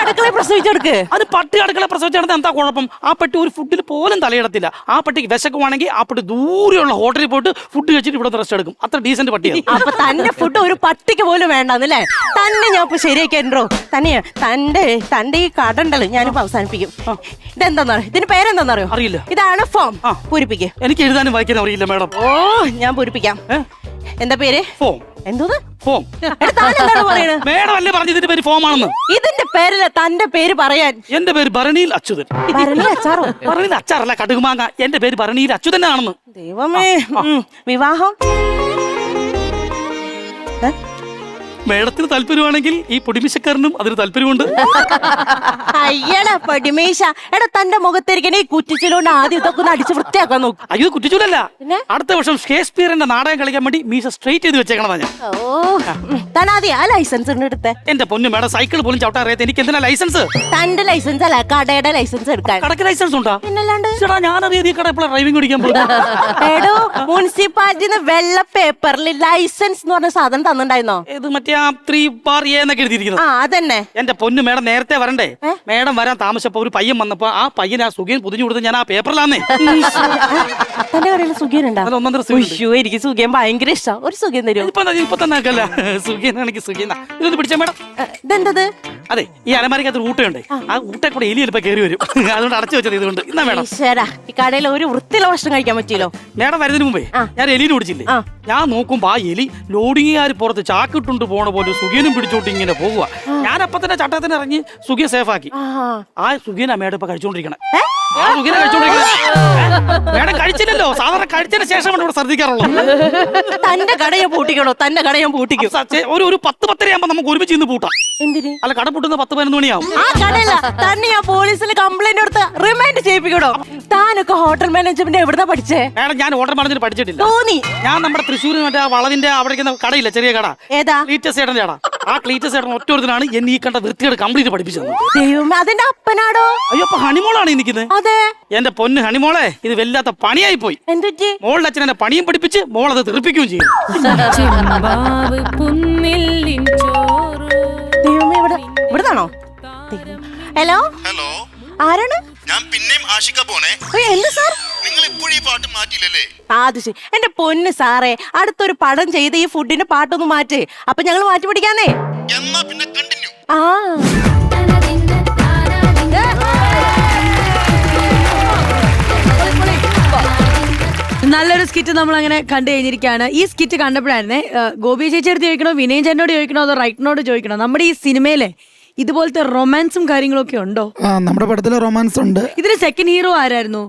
അടുക്കള പ്രസവിച്ചെടുക്ക്. അത് പട്ടി അടുക്കള പ്രസവിച്ച് കിടന്ന എന്താ കുഴപ്പം? ആ പട്ടി ഒരു ഫുഡിൽ പോലും തലയിടത്തില്ല. ആ പട്ടിക്ക് വിശക്കുവാണെങ്കിൽ ആ പട്ടി ദൂരെയുള്ള ഹോട്ടലിൽ പോയിട്ട് ഫുഡ് കഴിച്ചിട്ട് ഇവിടെ റെസ്റ്റ് എടുക്കും. അത്ര ഡീസന്റ് പട്ടിയാണ്. അപ്പൊ തന്റെ ഫുഡ് ഒരു പട്ടിക്ക് പോലും വേണ്ടെന്നല്ലേ? തന്നെ ഞാൻ ഇപ്പൊ ശരിയാക്കിണ്ടോ? തന്റെ ഈ കട ഉണ്ടല്ലോ ഞാനിപ്പോ അവസാനിപ്പിക്കും. ഇതെന്താന്നറിയോ? ഇതിന്റെ പേരെന്താന്നറിയോ? അറിയില്ല. ഇതാണ് ഫോം. പൂരിപ്പിക്കേ. എനിക്ക് എഴുതാനും വായിക്കാനും അറിയില്ല മേഡം. ഓ ഞാൻ പൂരിപ്പിക്കാം. എന്താ പേര്? ഫോം. എന്തോന്ന് ഫോം? മേഡം അല്ലേ പറഞ്ഞു ഇതിന്റെ പേര് ഫോം ആണെന്ന്? ഇതിന്റെ പേരല്ല തന്റെ പേര് പറയാൻ. എന്റെ പേര് ഭരണിയിൽ അച്യുതൻ. ഭരണിയിൽ അച്ചാറല്ല കടുകുമാങ്ങ. എന്റെ പേര് ഭരണിയിൽ അച്യുതൻ ആണെന്ന്. ദൈവമേ. വിവാഹം മേഡത്തിന് താല്പര്യമാണെങ്കിൽ ഈ പൊടിമിശക്കാരനും അതിന് താല്പര്യമുണ്ട്. അയ്യടാ പൊടിമീശ. എടാ തന്റെ മുഖത്തിരിക്കണേ ഈ കുറ്റിച്ചിലോണ്ട് ആദ്യം ഇതൊക്കെ ഒന്ന് അടിച്ച് വൃത്തിയാക്കാൻ നോക്കും. അയ്യോ കുറ്റിച്ചൂലല്ല, അടുത്ത വർഷം ഷേക്സ്പിയറിന്റെ നാടകം കളിക്കാൻ വേണ്ടി മീശ സ്ട്രൈറ്റ് ചെയ്ത് വെച്ചേക്കണതാ ഞാൻ. താനാദ്യം ആ ലൈസൻസ് എടുത്തേ. എന്റെ പൊന്നു മേഡം സൈക്കിൾ പോലും ചവിട്ടാൻ അറിയാത്ത എനിക്ക് എന്തിനാ ലൈസൻസ്? തന്റെ ലൈസൻസ് അല്ല കടയുടെ ലൈസൻസ് എടുക്കാൻ. കടക്ക് ലൈസൻസ് ഉണ്ടോ? പിന്നല്ലാണ്ട് ഞാനറിയാം ഈ കട എപ്പോഴാണ് ഡ്രൈവിംഗ് പഠിക്കാൻ പോകും. എടോ മുനിസിപ്പാലിറ്റിന്ന് വെള്ള പേപ്പറിൽ ലൈസൻസ് എന്ന് പറഞ്ഞ സാധനം തന്നിട്ടുണ്ടായിരുന്നോ? ഇത് മറ്റേ 3 എന്നൊക്കെ എഴുതിയിരിക്കുന്നത്. അതന്നെ. എന്റെ പൊന്നു മേഡം നേരത്തെ വരണ്ടേ? മേഡം വരാൻ താമസിച്ചപ്പോ ഒരു പയ്യൻ വന്നപ്പോ ആ പയ്യൻ ആ സുഖിയൻ പൊതിഞ്ഞു കൊടുത്ത് ഞാൻ ആ പേപ്പറിലാന്നേ. തന്റെ കടയിൽ സുഖിയനുണ്ടോ? എനിക്ക് സുഖിയൻ ഭയങ്കര ഇഷ്ടം. ഒരു സുഖിയൻ തരും. ഇപ്പൊ തന്നെ ആക്കല്ല. സുഖിയനാണെങ്കിൽ സുഖിയന. ഇതൊന്ന് പിടിച്ചാ മേഡം. ഇതെന്തത്? അതെ ഈ അലമാരിക്കകത്ത് ഊട്ടയുണ്ട്. ആ ഊട്ടെ കൂടെ എലി ചിലപ്പോ കയറി വരും. അതുകൊണ്ട് അടച്ചു വെച്ചത് ഇതുകൊണ്ട്. എന്നാ മേഡം ഈ കടയിൽ ഒരു വൃത്തിയുള്ള ഭക്ഷണം കഴിക്കാൻ പറ്റിയല്ലോ. മേഡം വരുന്നതിന് മുമ്പേ ഞാൻ എലിനെ പിടിച്ചില്ലേ? ഞാൻ നോക്കുമ്പോ ആ എലി ലോഡിങ്ങുകാർ പുറത്ത് ചാക്കിട്ടുണ്ട് പോണ പോലെ സുഖിയനും പിടിച്ചോട്ട് ഇങ്ങനെ പോകുക. ഞാൻ അപ്പൊ തന്നെ ചട്ടത്തിന് ഇറങ്ങി സുഖിയ സേഫ് ആക്കി. ആ സുഖിയനാ മേഡം ഇപ്പൊ കഴിച്ചോണ്ടിരിക്കണേ. മേഡം കഴിച്ചില്ലല്ലോ. സാധാരണ കഴിച്ചതിന് ശേഷമാണ് ഇവിടെ ശ്രദ്ധിക്കാറുള്ളത്. തന്റെ കടയെ പൂട്ടിക്കണോ? തന്റെ കടയെ പൂട്ടിക്കും. ഒരു 10-10 ആകുമ്പോ നമുക്ക് ഒരുമിച്ച് ഇന്ന് പൂട്ടാം. എന്തിന്? അല്ല കട പൂട്ടുന്ന 10-11 മണിയാവും. ആ കടയില്ല തന്നെ ഞാൻ പോലീസിൽ കംപ്ലൈന്റ് കൊടുത്ത് റിമൈൻഡ് ചെയ്യിപ്പിക്കണോ? താനൊക്കെ ഹോട്ടൽ മാനേജ്മെന്റ് എവിടുന്നാ പഠിച്ചേ? മേഡം ഞാൻ ഹോട്ടൽ മാനേജ്മെന്റ് പഠിച്ചിട്ടില്ല. തോന്നി. ഞാൻ നമ്മുടെ തൃശ്ശൂർ മറ്റേ വളവിന്റെ അവിടെ കടയില്ല ചെറിയ കട. ഏതാ? ക്ലീറ്റസ് ചേട്ടന്റെ കട. ആ ക്ലീറ്റസ് ചേട്ടൻ ഒറ്റൊരുത്തനാണ് എന്നെ ഈ കണ്ട വൃത്തിയോട് കംപ്ലീറ്റ് പഠിപ്പിച്ചത്. ദൈവമേ അതിന്റെ അപ്പനാടോ? അയ്യോ അപ്പൊ ഹണിമോളാണ് നിൽക്കുന്നത്. അതെ എന്റെ പൊന്ന് ഹണിമോളെ ഇത് വല്ലാത്ത പണിയായി പോയി. എന്തുറ്റി? മോളുടെ അച്ഛൻ എന്നെ പണിയും പഠിപ്പിച്ച് മോളത് തീർപ്പിക്കുകയും ചെയ്യും. ഇവിടുന്നാണോ? ഹലോ ഹലോ ആരാണ്? ഞാൻ പിന്നെയും ആഷിക്ക പോണേ. എന്ത് സാർ? നിങ്ങൾ ഇപ്പോഴും ഈ പാട്ട് മാറ്റിയില്ലല്ലേ? അത് ശരി. എന്റെ പൊന്ന് സാറേ അടുത്തൊരു പടം ചെയ്ത് ഈ ഫുഡിന്റെ പാട്ടൊന്ന് മാറ്റ്. അപ്പൊ ഞങ്ങൾ മാറ്റി പിടിക്കാന്നേ. എന്നാ പിന്നെ കണ്ടിന്യൂ. ആ നല്ലൊരു സ്കിറ്റ് നമ്മൾ അങ്ങനെ കണ്ടു കഴിഞ്ഞിരിക്കുകയാണ്. ഈ സ്കിറ്റ് കണ്ടപ്പോഴായിരുന്നേ ഗോപി ചേച്ചി അടുത്ത് ചോദിക്കണോ വിനയൻ ചേട്ടനോട് ചോദിക്കണോ അതോ റൈറ്റിനോട് ചോദിക്കണോ? നമ്മുടെ ഈ സിനിമയിലെ ഇതുപോലത്തെ റൊമാൻസും കാര്യങ്ങളൊക്കെ ഉണ്ടോ? നമ്മുടെ പടത്തിലെ റൊമാൻസ് ഉണ്ട്. ഇതിന് സെക്കൻഡ് ഹീറോ ആരായിരുന്നു?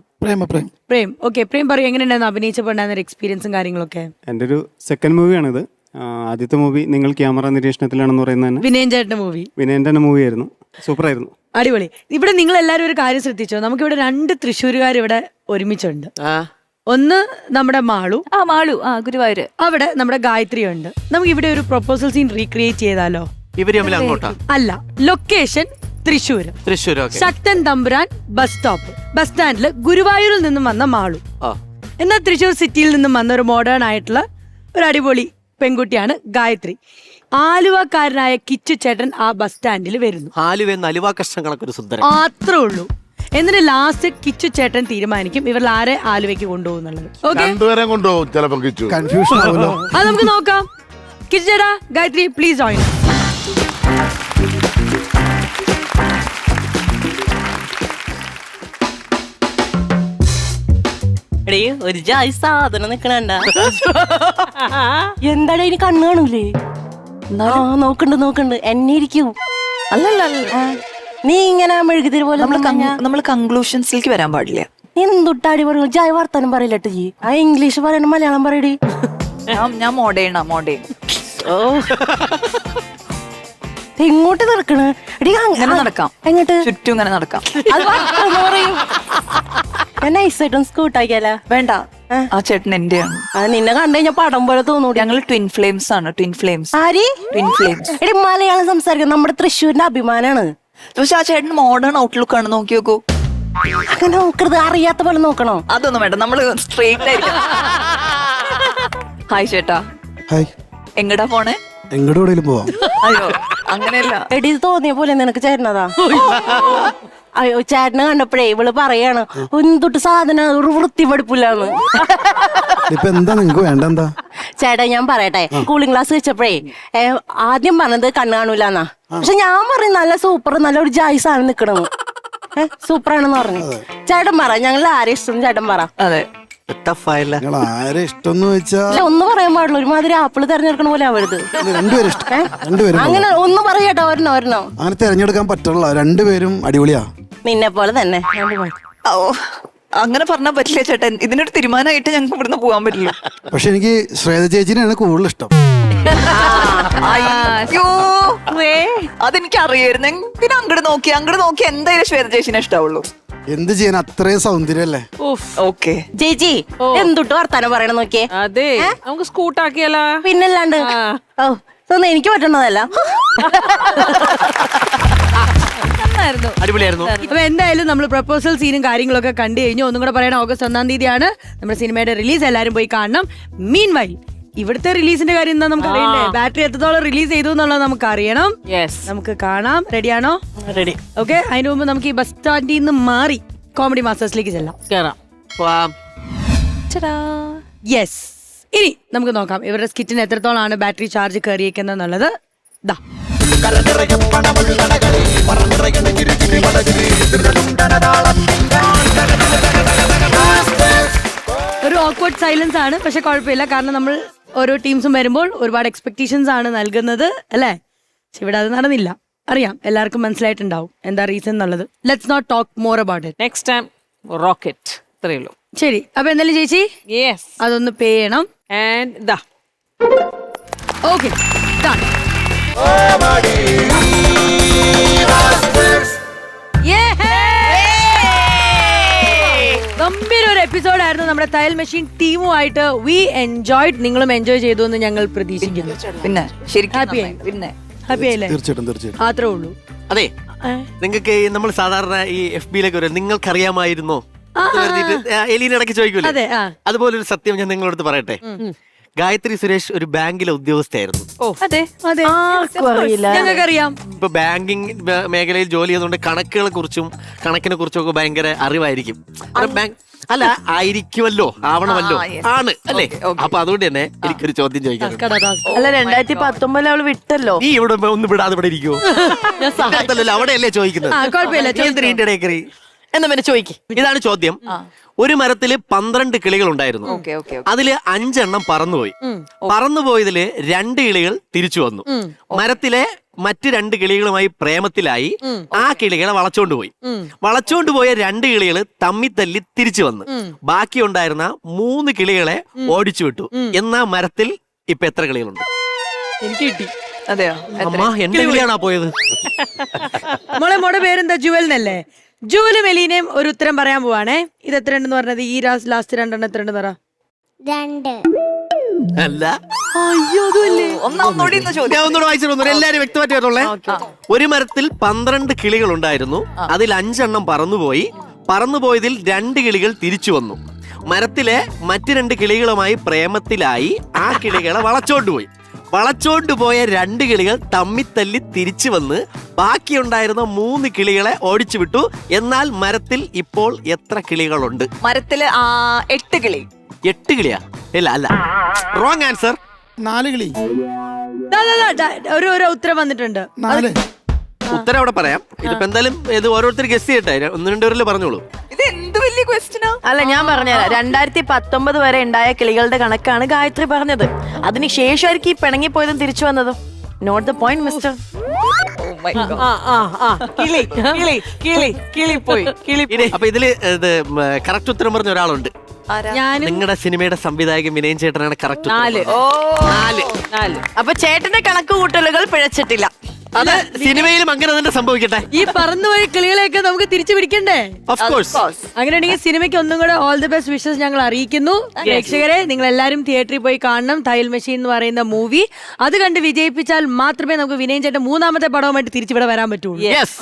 പ്രേം. ഓക്കെ പ്രേം പറയൂ എങ്ങനെയുണ്ടായിരുന്നു അഭിനയിച്ചപ്പോൾ ഉണ്ടായിരുന്ന എക്സ്പീരിയൻസും കാര്യങ്ങളൊക്കെ? എൻ്റെ ഒരു സെക്കൻഡ് മൂവിയാണിത്. ആദ്യത്തെ മൂവി നിങ്ങൾ ക്യാമറ നിരീക്ഷണത്തിലാണെന്ന് പറയുന്നത് വിനയൻ ചേട്ടന്റെ മൂവി. വിനയൻ്റെ മൂവിയായിരുന്നു. സൂപ്പറായിരുന്നു. അടിപൊളി. ഇവിടെ നിങ്ങൾ എല്ലാവരും ഒരു കാര്യം ശ്രദ്ധിച്ചോ, നമുക്കിവിടെ 2 തൃശ്ശൂരുകാർ ഇവിടെ ഒരുമിച്ചുണ്ട്. ഒന്ന് നമ്മുടെ മാളു, ഗുരുവായൂര്. അവിടെ നമ്മുടെ ഗായത്രി ഉണ്ട്. നമുക്ക് ഇവിടെ ഒരു പ്രൊപ്പോസൽ സീൻ റീക്രിയേറ്റ് ചെയ്താലോ? ഇവര് തമ്മിൽ അങ്ങോട്ടാ? അല്ല, location Thrissur. Sakthan Thampuran bus stop, bus സ്റ്റാൻഡില് ഗുരുവായൂരിൽ നിന്നും വന്ന മാളു, എന്നാൽ തൃശ്ശൂർ സിറ്റിയിൽ നിന്നും വന്ന ഒരു മോഡേൺ ആയിട്ടുള്ള ഒരു അടിപൊളി പെൺകുട്ടിയാണ് ഗായത്രി. ആലുവക്കാരനായ കിച്ചു ചേട്ടൻ ആ ബസ് സ്റ്റാൻഡിൽ വരുന്നു. അത്രേ ഉള്ളൂ. എന്നിട്ട് ലാസ്റ്റ് കിച്ചു ചേട്ടൻ തീരുമാനിക്കും ഇവരിൽ ആരെ ആലുവയ്ക്ക് കൊണ്ടുപോകുന്നുള്ളത്. രണ്ടുപേരെ കൊണ്ടുപോകും ചിലപ്പോ. കിച്ചു കൺഫ്യൂഷൻ ആവുമല്ലോ. അത് നമുക്ക് നോക്കാം. കിച്ചു ചേട്ടാ, ഗായത്രി പ്ലീസ് ജോയിൻ. ഒരു ജായി സാധനം നിക്കണണ്ട. എന്താടാ ഇനി കണ്ണു കാണൂലേ? നോക്കണ്ട് എന്നെ ഇരിക്കൂ. അല്ലല്ല, നീ ഇങ്ങനെ മെഴുകുതിരി പോലെ നമ്മള് കൺക്ലൂഷൻസിലേക്ക് വരാൻ പാടില്ല. നീ എന്തൊട്ടാടി പറയൂ? ജായ് വർത്താനം പറയില്ലട്ട് ജി. ആ ഇംഗ്ലീഷ് പറയണ മലയാളം പറയടി. ഞാൻ മോഡേൺ. എങ്ങോട്ട് നടക്കണ്? നടക്കാം, എങ്ങോട്ട്? ചുറ്റും ഇങ്ങനെ നടക്കാം. അത് പറയും. ഞാൻ നൈസായിട്ടും സ്കൂട്ടാക്കിയാലോ? വേണ്ട, ആ ചേട്ടൻ എന്റെയാണ്. നിന്നെ കണ്ടു കഴിഞ്ഞാൽ പടം പോലെ തോന്നൂ. ഞങ്ങൾ ട്വിൻ ഫ്ലെയിംസ് ആണ്. Twin flames. ആര്? Twin flames. എടി മലയാളം സംസാരിക്കുന്നത് നമ്മുടെ തൃശ്ശൂരിന്റെ അഭിമാനാണ്. പക്ഷെ ആ ചേട്ടൻ മോഡേൺ ഔട്ട്ലുക്ക് ആണ്. നോക്കി നോക്കൂ. അങ്ങനെ നോക്കരുത്, അറിയാത്ത പോലെ നോക്കണോ? അതൊന്നും വേണ്ട, നമ്മള് സ്ട്രെയിറ്റ് ആയിരിക്കും. ഹായ് ചേട്ടാ. ഹായ്. എങ്ങടാ പോണേ? എങ്ങോട്ട് പോവാം. അയ്യോ അങ്ങനെയല്ല. എടി തോന്നിയ പോലെ നിനക്ക് ചേട്ടനതാ. അയ്യോ ചേട്ടനെ കണ്ടപ്പോഴേ ഇവള് പറയാണ് എന്തൊട്ട് സാധനം ഒരു വൃത്തി പഠിപ്പില്ലാന്ന്. ഇപ്പൊ എന്താ നിങ്ങക്ക് വേണ്ട? എന്താ ചേട്ടാ ഞാൻ പറയട്ടെ, കൂളിംഗ് ഗ്ലാസ് വെച്ചപ്പോഴേ ആദ്യം പറഞ്ഞത് കണ്ണു കാണൂലെന്നാ. പക്ഷെ ഞാൻ പറയും നല്ല സൂപ്പർ, നല്ല ഒരു ജായ്സാണ് നിക്കണെന്ന്. സൂപ്പറാണെന്ന് പറഞ്ഞു. ചേട്ടൻ പറ, ഞങ്ങൾ ആരെ ഇഷ്ടം ചേട്ടൻ പറ. അതെ, ആരെ ഇഷ്ടം വെച്ചാ ഒന്നും പറയാൻ പാടില്ല. ഒരുമാതിരി ആപ്പിള് തെരഞ്ഞെടുക്കണ പോലെ ആവരുത്. രണ്ടുപേരും ഇഷ്ടം. അങ്ങനെ ഒന്ന് പറയട്ടോ. ഒരെണ്ണം അങ്ങനെ തെരഞ്ഞെടുക്കാൻ പറ്റുള്ള. രണ്ടുപേരും അടിപൊളിയാ. നിന്നെ പോലെ തന്നെ. ഓ അങ്ങനെ പറഞ്ഞാൽ പറ്റില്ല ചേട്ടാ. ഇതിനൊരു തീരുമാനമായിട്ട് ഞങ്ങൾക്ക് ഇവിടുന്ന് പോകാൻ പറ്റില്ല. പക്ഷെ എനിക്ക് ശ്രേത ചേച്ചിനെയാണ് കൂടുതൽ ഇഷ്ടം. അയ്യോ അതെനിക്ക് അറിയായിരുന്നു. എന്തിനാ അങ്ങോട്ട് നോക്കി എന്തായാലും ശ്വേത ചേച്ചിനെ ഇഷ്ടാവുള്ളൂ. എന്ത് ചെയ്യാൻ, അത്രയും സൗന്ദര്യല്ലേ. ഓക്കെ ചേച്ചി എന്തൊട്ട് വർത്താനം പറയണം നോക്കിയേ. അതെ, നമുക്ക് സ്കൂട്ടാക്കിയാലോ? പിന്നല്ലാണ്ട്. ഓ ഇതൊന്നും എനിക്ക് പറ്റണതല്ല. അടിപൊളിയായിരുന്നു. അപ്പൊ എന്തായാലും നമ്മൾ പ്രപ്പോസൽ സീനും കാര്യങ്ങളൊക്കെ കണ്ടു കഴിഞ്ഞു. ഒന്നും കൂടെ പറയണം, ഓഗസ്റ്റ് 1 തീയതിയാണ് നമ്മുടെ സിനിമയുടെ റിലീസ്. എല്ലാരും പോയി കാണണം. മീൻ വൈൽ ഇവിടുത്തെ റിലീസിന്റെ കാര്യം എന്താ നമുക്ക് അറിയണ്ടേ? ബാറ്ററി എത്രത്തോളം റിലീസ് ചെയ്തു എന്നുള്ളത് നമുക്ക് അറിയണം. നമുക്ക് കാണാം. റെഡിയാണോ? റെഡി. ഓക്കെ, അതിന് മുമ്പ് നമുക്ക് ഈ ബസ് സ്റ്റാൻഡിൽ നിന്ന് മാറി കോമഡി മാസ്റ്റേഴ്സിലേക്ക് ചെല്ലാം. യെസ്, ഇനി നമുക്ക് നോക്കാം ഇവരുടെ സ്കിറ്റിന് എത്രത്തോളമാണ് ബാറ്ററി ചാർജ് കയറിയേക്കുന്നത് എന്നുള്ളത്. ദാ ഒരു ഓക്വേർഡ് സൈലൻസ് ആണ്, പക്ഷെ കുഴപ്പമില്ല. കാരണം നമ്മൾ ഓരോ ടീംസും വരുമ്പോൾ ഒരുപാട് എക്സ്പെക്ടേഷൻസ് ആണ് നൽകുന്നത്, അല്ലേ? പക്ഷെ ഇവിടെ അത് നടന്നില്ല. അറിയാം, എല്ലാവർക്കും മനസ്സിലായിട്ടുണ്ടാവും എന്താ റീസൺ എന്നുള്ളത്. Let's not talk more about it. Next time rocket. ഇത്രയേ ഉള്ളൂ. ശരി, അപ്പൊ എന്തായാലും ചേച്ചി അതൊന്ന് പേ ചെയ്യണം. ഓക്കെ, ഗംഭീര ഒരു എപ്പിസോഡ് ആയിരുന്നു. നമ്മുടെ തയ്യൽ മെഷീൻ ടീമുമായിട്ട് വി എൻജോയ്ഡ്. നിങ്ങളും എൻജോയ് ചെയ്തു എന്ന് ഞങ്ങൾ പ്രതീക്ഷിക്കുന്നു. പിന്നെ ഹാപ്പി ആയില്ലേ? തീർച്ചയായിട്ടും. അത്രേ ഉള്ളൂ. അതെ, നിങ്ങൾക്ക് നമ്മൾ സാധാരണ ഈ FB-യിലേക്ക് വരും. നിങ്ങൾക്കറിയാമായിരുന്നോ? എലീന ഇടയ്ക്ക് ചോദിക്കൂലേ? അതുപോലെ ഒരു സത്യം ഞാൻ നിങ്ങളോട് പറയട്ടെ. ഗായത്രി സുരേഷ് ഒരു ബാങ്കിലെ ഉദ്യോഗസ്ഥയായിരുന്നു. ഞങ്ങൾക്കറിയാം. ഇപ്പൊ ബാങ്കിങ് മേഖലയിൽ ജോലി ചെയ്തുകൊണ്ട് കണക്കുകളെ കുറിച്ചും കണക്കിനെ കുറിച്ചും ഒക്കെ ഭയങ്കര അറിവായിരിക്കും. അല്ല, ആയിരിക്കുമല്ലോ, ആവണമല്ലോ, ആണ് അല്ലേ? അപ്പൊ അതുകൊണ്ട് തന്നെ എനിക്കൊരു ചോദ്യം ചോദിക്കാം. അല്ല, 2019 അവള് വിട്ടല്ലോ. നീ ഇവിടെ ഒന്ന് വിടാതെ ഇവിടെ ഇരിക്കുവോ? അവിടെയല്ലേ ചോദിക്കുന്നത്. എന്നാ പിന്നെ ചോദിക്കും. ഇതാണ് ചോദ്യം. ഒരു മരത്തില് 12 കിളികൾ ഉണ്ടായിരുന്നു. അതില് 5 എണ്ണം പറന്നുപോയി. പറന്നുപോയതില് 2 കിളികൾ തിരിച്ചു വന്നു. മരത്തിലെ മറ്റ് 2 കിളികളുമായി പ്രേമത്തിലായി ആ കിളികളെ വളച്ചോണ്ടുപോയി. വളച്ചോണ്ടുപോയ 2 കിളികൾ തമ്മി തല്ലി തിരിച്ചു വന്നു. ബാക്കി ഉണ്ടായിരുന്ന 3 കിളികളെ ഓടിച്ചു വിട്ടു. എന്നാ മരത്തിൽ ഇപ്പൊ എത്ര കിളികളുണ്ട്? എനിക്ക് കിട്ടി. അതെയോ അമ്മ എന്റെ കിളിയാണോ പോയത്? മോടെ പേരെന്താ? ജുവൽ എന്നല്ലേ? ജുവലും എലീനയും ഒരു ഉത്തരം പറയാൻ പോവാണേ. ഇത് എത്ര ഉണ്ടെന്ന് പറഞ്ഞത്? ഈ ലാസ്റ്റ് 2 എണ്ണം എത്ര ഉണ്ടെന്ന് പറ. 2. അല്ല, ഒന്നുകൂടി ഞാൻ ഒന്നുകൂടെ വായിച്ചിട്ട് എല്ലാരും വ്യക്തമായിട്ട് കേട്ടോളേ. ഒരു മരത്തിൽ 12 കിളികൾ ഉണ്ടായിരുന്നു. അതിൽ 5 എണ്ണം പറന്നുപോയി. പറന്നുപോയതിൽ 2 കിളികൾ തിരിച്ചു വന്നു. മരത്തിലെ മറ്റു 2 കിളികളുമായി പ്രേമത്തിലായി ആ കിളികളെ വളച്ചോണ്ടുപോയി. വളച്ചോണ്ടുപോയ 2 കിളികൾ തമ്മിത്തല്ലി തിരിച്ചു വന്ന് ബാക്കിയുണ്ടായിരുന്ന 3 കിളികളെ ഓടിച്ചു വിട്ടു. എന്നാൽ മരത്തിൽ ഇപ്പോൾ എത്ര കിളികളുണ്ട്? മരത്തില് 8 കിളി. 8 കിളിയാ? ഇല്ല, അല്ല, റോങ് ആൻസർ. 4 കിളി. ഒരു ഉത്തരം വന്നിട്ടുണ്ട്. ഉത്തരം അവിടെ പറയാം. ഇതിപ്പോ എന്തായാലും ഇത് ഓരോരുത്തർ ഗസ് ചെയ്യട്ടെ. 1-2 പേരിൽ പറഞ്ഞോളൂ. ഇത് എന്ത് വലിയ ക്വസ്റ്റ്യനാ? അല്ല, ഞാൻ പറഞ്ഞുതരാം. 2019 വരെ ഉണ്ടായ കിളികളുടെ കണക്കാണ് ഗായത്രി പറഞ്ഞത്. അതിനുശേഷമായിരിക്കും ഈ പിണങ്ങിപ്പോയതും തിരിച്ചു വന്നതും. Note the point mister. അപ്പൊ ഇതില് കറക്റ്റ് ഉത്തരം പറഞ്ഞ ഒരാളുണ്ട്. നിങ്ങളുടെ സിനിമയുടെ സംവിധായകൻ വിനയൻ ചേട്ടനാണ് കറക്റ്റ്. 4. അപ്പൊ ചേട്ടന്റെ കണക്ക് കൂട്ടലുകൾ പിഴച്ചിട്ടില്ല. അത് സിനിമയിലും അങ്ങനെ തന്നെ സംഭവിക്കട്ടെ. ഈ പറന്നുപോയ കിളികളെയൊക്കെ നമുക്ക് തിരിച്ചു പിടിക്കണ്ടേ? Of course. അങ്ങനെയാണെങ്കിൽ സിനിമയ്ക്ക് ഒന്നും കൂടെ ഓൾ ദി ബെസ്റ്റ് വിഷസ് ഞങ്ങൾ അറിയിക്കുന്നു. പ്രേക്ഷകരെ, നിങ്ങൾ എല്ലാവരും തിയേറ്ററിൽ പോയി കാണണം തയ്യൽ മെഷീൻ എന്ന് പറയുന്ന മൂവി. അത് കണ്ട് വിജയിപ്പിച്ചാൽ മാത്രമേ നമുക്ക് വിനയൻ ചേട്ടൻ 3ാമത്തെ പടവുമായിട്ട് തിരിച്ചിവിടെ വരാൻ പറ്റുള്ളൂ.